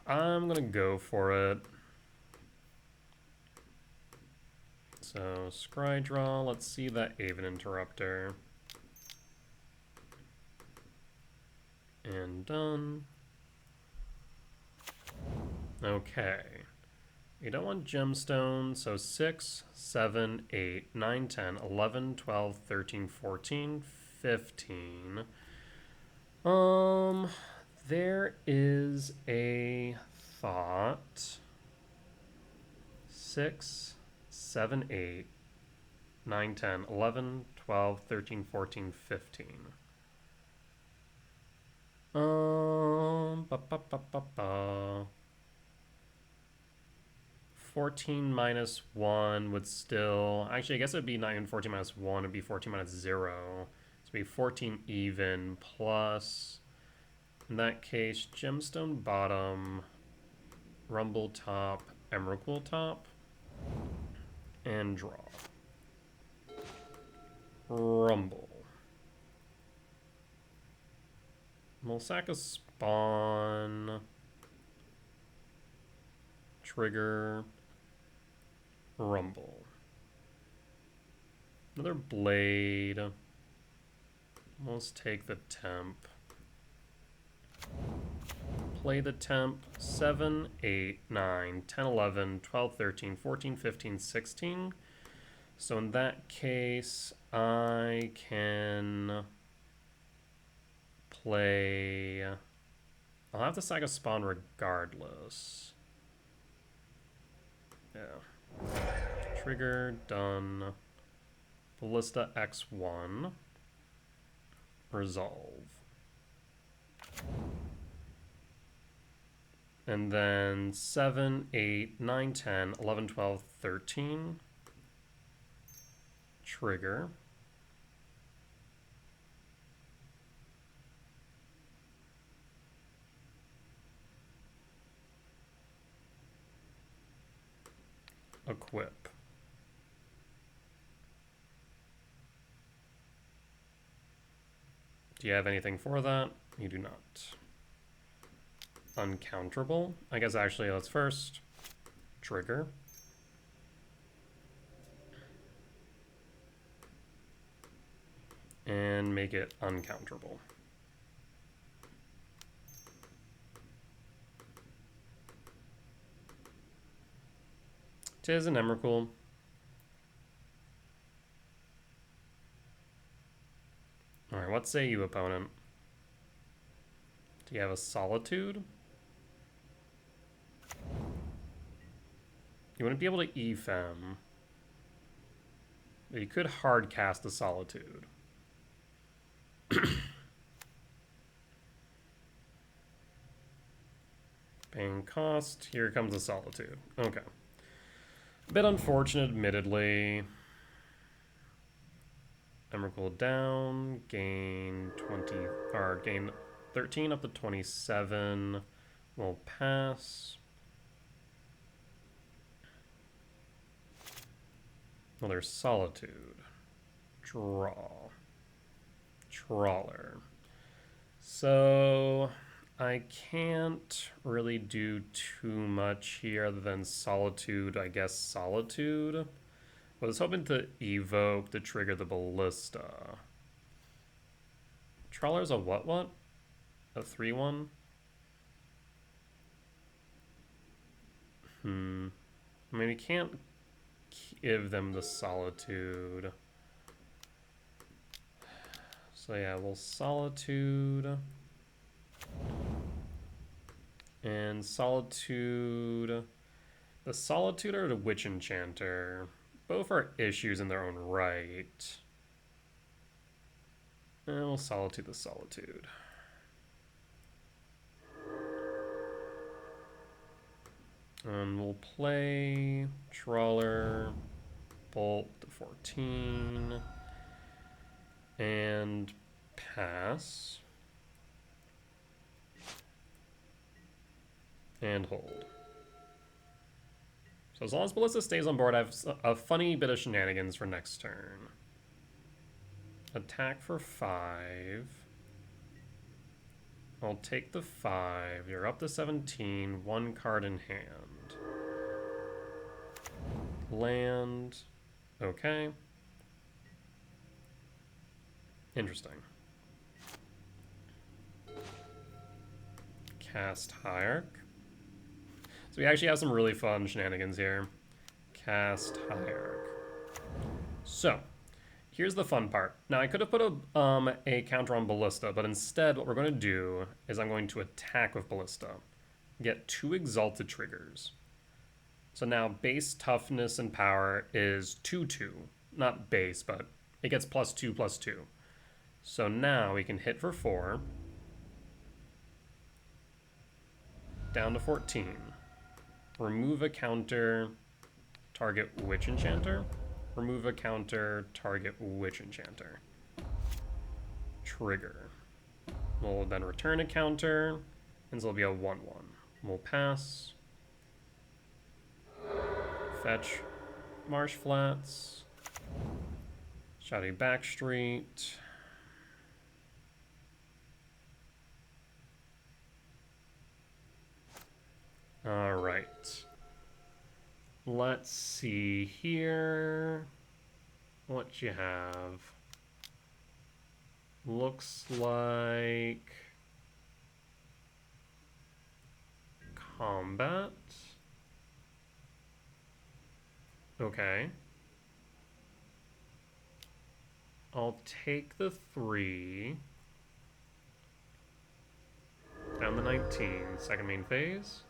I'm going to go for it. So, Scry Draw. Let's see that Avid Interrupter. And done. Okay. We don't want gemstones, so 6, 7, 8, 9, 10, 11, 12, 13, 14, 15. There is a thought. 6, 7, 8, 9, 10, 11, 12, 13, 14, 15. Ba, ba, ba, ba, ba. 14 minus 1 would still... Actually, I guess it would be not even 14 minus 1. It would be 14 minus 0. So it would be 14 even plus... In that case, Gemstone bottom, Rumble top, Emrakul top, and draw. Rumble. We'll sack a spawn. Trigger. Rumble. Another blade. Let's take the temp. Play the temp. 7, 8, 9, 10, 11, 12, 13, 14, 15, 16. So in that case, I can play... I'll have to sack a spawn regardless. Yeah. Trigger, done. Ballista X1. Resolve. And then 7, 8, 9, 10, 11, 12, 13. Trigger. Equip. Do you have anything for that? You do not. Uncounterable. I guess actually let's first trigger. And make it uncounterable. Tis an Emrakul. Alright, what say you, opponent? Do you have a Solitude? You wouldn't be able to E-Fem. But you could hard cast a Solitude. Paying cost. Here comes a Solitude. Okay. A bit unfortunate, admittedly. Emrakul down. Gain 20, or gain 13 up to 27. We'll pass. Another Solitude. Draw. Trawler. So I can't really do too much here other than Solitude, I guess Solitude. I was hoping to evoke to trigger the Ballista. Trawler's a what? A 3-1? I mean, we can't give them the Solitude. So yeah, we'll Solitude. And Solitude. The Solitude or the Witch Enchanter. Both are issues in their own right. And we'll Solitude the Solitude. And we'll play Trawler, Bolt to 14, and pass. And hold. So as long as Ballista stays on board, I have a funny bit of shenanigans for next turn. Attack for 5. I'll take the 5. You're up to 17. 1 card in hand. Land. Okay. Interesting. Cast Hierarch. So we actually have some really fun shenanigans here. Cast Hierarch. So, here's the fun part. Now, I could have put a counter on Ballista, but instead what we're going to do is I'm going to attack with Ballista. Get 2 Exalted triggers. So now base toughness and power is 2/2. Not base, but it gets +2/+2. So now we can hit for 4. Down to 14. Remove a counter, target Witch Enchanter. Remove a counter, target Witch Enchanter. Trigger. We'll then return a counter, and so it'll be a 1/1. We'll pass. Fetch Marsh Flats. Shady Backstreet. All right. Let's see here what you have. Looks like combat. Okay. I'll take the 3. Down the 19. Second main phase.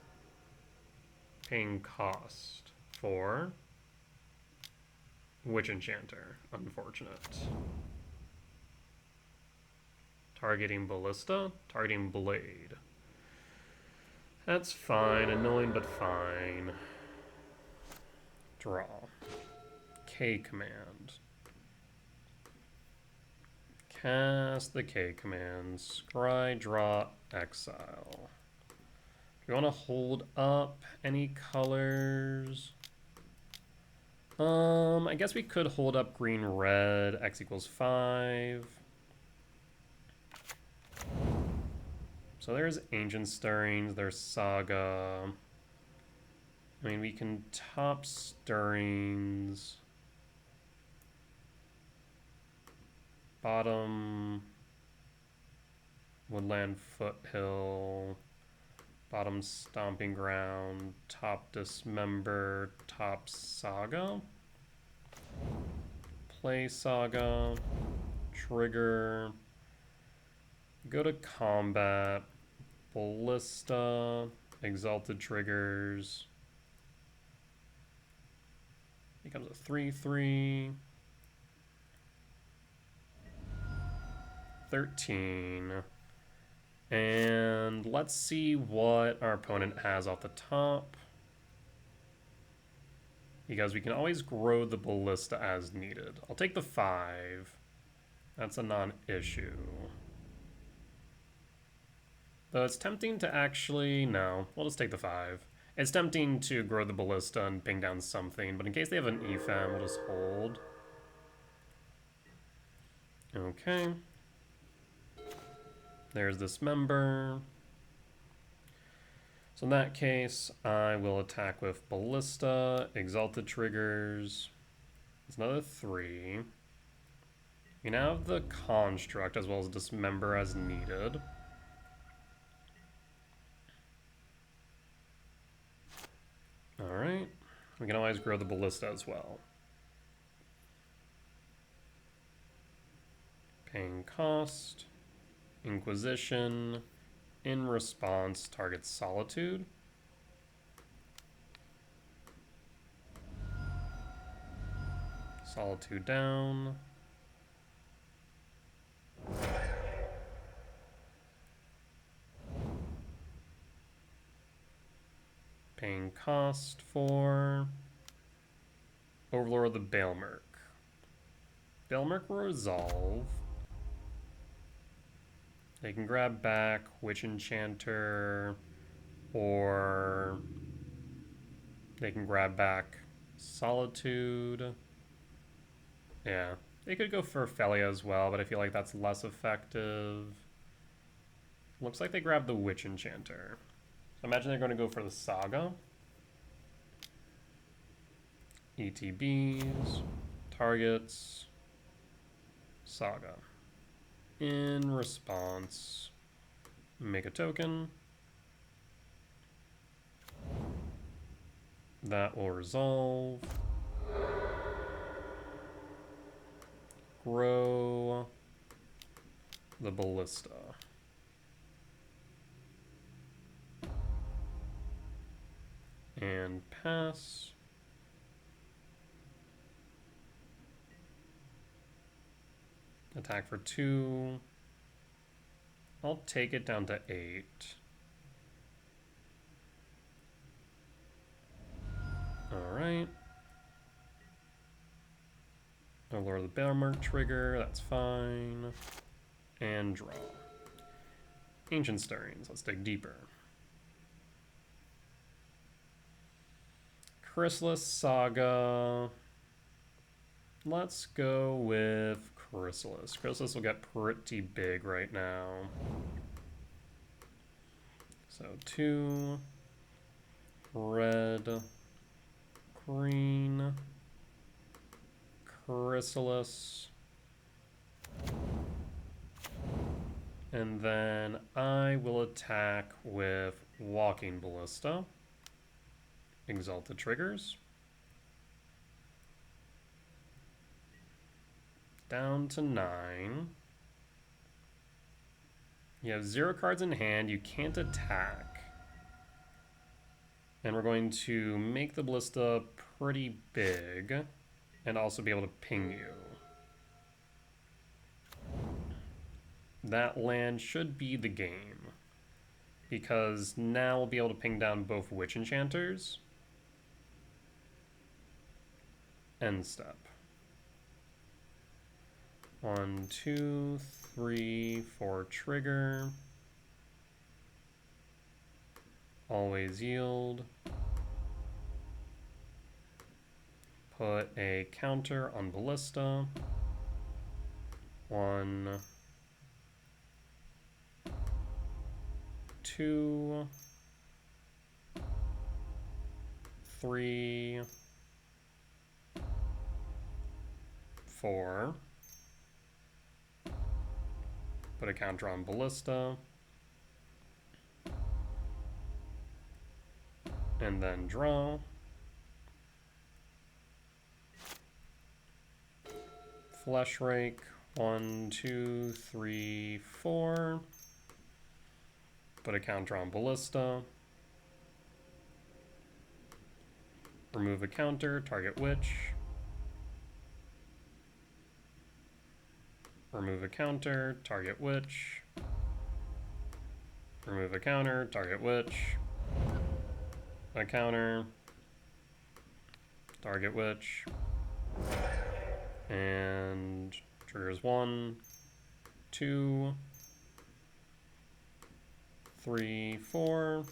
Paying cost for Witch Enchanter. Unfortunate. Targeting Ballista. Targeting Blade. That's fine. Annoying, but fine. Draw. K command. Cast the K command. Scry, draw, exile. Do you want to hold up any colors? I guess we could hold up green, red, X equals 5. So there's Ancient Stirrings, there's Saga. I mean, we can top Stirrings. Bottom Woodland Foothill. Bottom Stomping Ground. Top Dismember. Top Saga. Play Saga. Trigger. Go to combat. Ballista. Exalted Triggers. Becomes a 3/3. 13. And let's see what our opponent has off the top. Because we can always grow the Ballista as needed. I'll take the 5. That's a non-issue. Though it's tempting to actually... No, we'll just take the 5. It's tempting to grow the Ballista and ping down something, but in case they have an EFAM, we'll just hold. Okay. There's Dismember. So in that case, I will attack with Ballista, Exalted Triggers. It's another 3. We now have the Construct as well as Dismember as needed. Alright. We can always grow the Ballista as well. Paying cost. Inquisition. In response, target Solitude. Solitude down. Paying cost for Overlord of the Baelmerk. Baelmerk will resolve. They can grab back Witch Enchanter, or they can grab back Solitude. Yeah, they could go for Felia as well, but I feel like that's less effective. Looks like they grabbed the Witch Enchanter. So imagine they're going to go for the Saga. ETBs, targets, Saga. In response, make a token. That will resolve. Grow the Ballista. and pass. Attack for 2. I'll take it down to 8. Alright. I'll lower the bear mark trigger, that's fine. And draw. Ancient Stirrings, let's dig deeper. Chrysalis Saga. Let's go with Chrysalis. Chrysalis will get pretty big right now. So 2 red, green, Chrysalis. And then I will attack with Walking Ballista. Exalted triggers. Down to 9. You have 0 cards in hand. You can't attack. And we're going to make the Ballista pretty big and also be able to ping you. That land should be the game, because now we'll be able to ping down both Witch Enchanters. End step. 1, 2, 3, 4 trigger. Always yield. Put a counter on Ballista. 1, 2, 3, 4. Put a counter on Ballista. And then draw. Flesh Rake. 1, 2, 3, 4. Put a counter on Ballista. Remove a counter, target Witch. Remove a counter, target Witch. Remove a counter, target Witch. A counter, target Witch. And triggers 1, 2, 3, 4.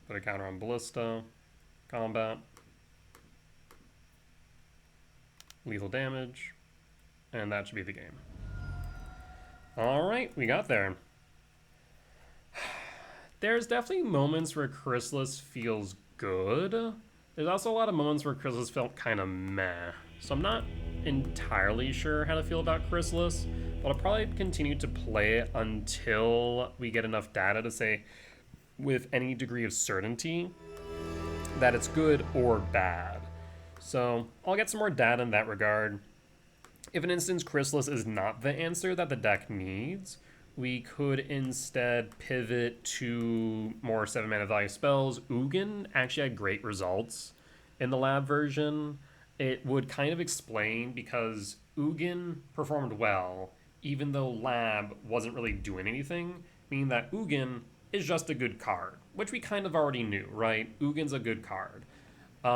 Put a counter on Ballista. Combat. Lethal damage. And that should be the game. Alright, we got there. There's definitely moments where Chrysalis feels good. There's also a lot of moments where Chrysalis felt kind of meh. So I'm not entirely sure how to feel about Chrysalis, but I'll probably continue to play it until we get enough data to say with any degree of certainty that it's good or bad. So I'll get some more data in that regard. If, in instance, Chrysalis is not the answer that the deck needs, we could instead pivot to more 7-mana value spells. Ugin actually had great results in the lab version. It would kind of explain because Ugin performed well, even though lab wasn't really doing anything, meaning that Ugin is just a good card, which we kind of already knew, right? Ugin's a good card. It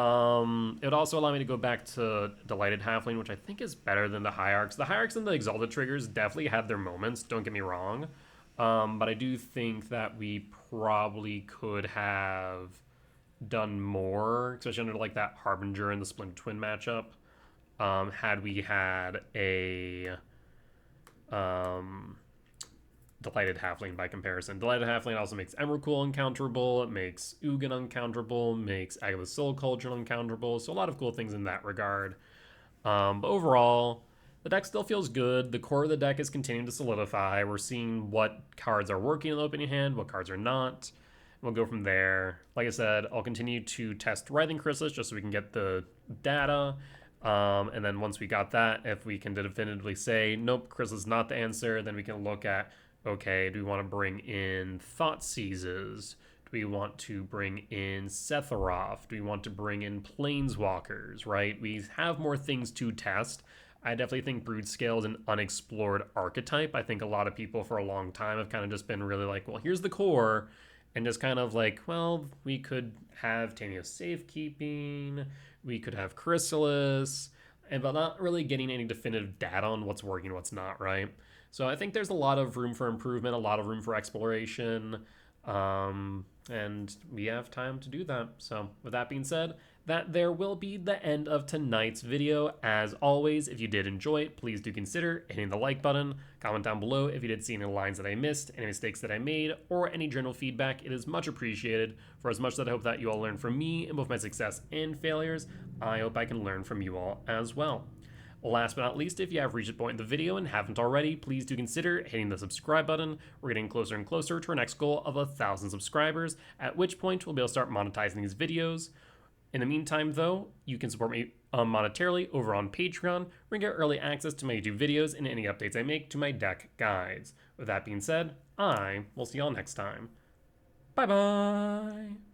would also allow me to go back to Delighted Halfling, which I think is better than the Hierarchs. The Hierarchs and the Exalted triggers definitely had their moments, don't get me wrong. But I do think that we probably could have done more, especially under like that Harbinger and the Splinter Twin matchup, had we had a Delighted Halfling by comparison. Delighted Halfling also makes Emrakul uncounterable, it makes Ugin uncounterable, makes Agatha's Soul Cauldron uncounterable, so a lot of cool things in that regard. But overall, the deck still feels good. The core of the deck is continuing to solidify. We're seeing what cards are working in the opening hand, what cards are not. We'll go from there. Like I said, I'll continue to test Writhing Chrysalis just so we can get the data. And then once we got that, if we can definitively say, nope, Chrysalis is not the answer, then we can look at, okay, do we want to bring in Thoughtseizes? Do Do we want to bring in Sephiroth? Do we want to bring in Planeswalkers, right? We have more things to test. I definitely think Broodscale is an unexplored archetype. I think a lot of people for a long time have kind of just been really like, well, here's the core, and just kind of like, well, we could have Tanios Safekeeping, we could have Chrysalis, and but not really getting any definitive data on what's working and what's not, right? So I think there's a lot of room for improvement, a lot of room for exploration, and we have time to do that. So with that being said, that there will be the end of tonight's video. As always, if you did enjoy it, please do consider hitting the like button. Comment down below if you did see any lines that I missed, any mistakes that I made, or any general feedback. It is much appreciated. For as much as I hope that you all learn from me in both my success and failures, I hope I can learn from you all as well. Last but not least, if you have reached a point in the video and haven't already, please do consider hitting the subscribe button. We're getting closer and closer to our next goal of 1,000 subscribers, at which point we'll be able to start monetizing these videos. In the meantime, though, you can support me monetarily over on Patreon, where you get early access to my YouTube videos and any updates I make to my deck guides. With that being said, I will see y'all next time. Bye-bye!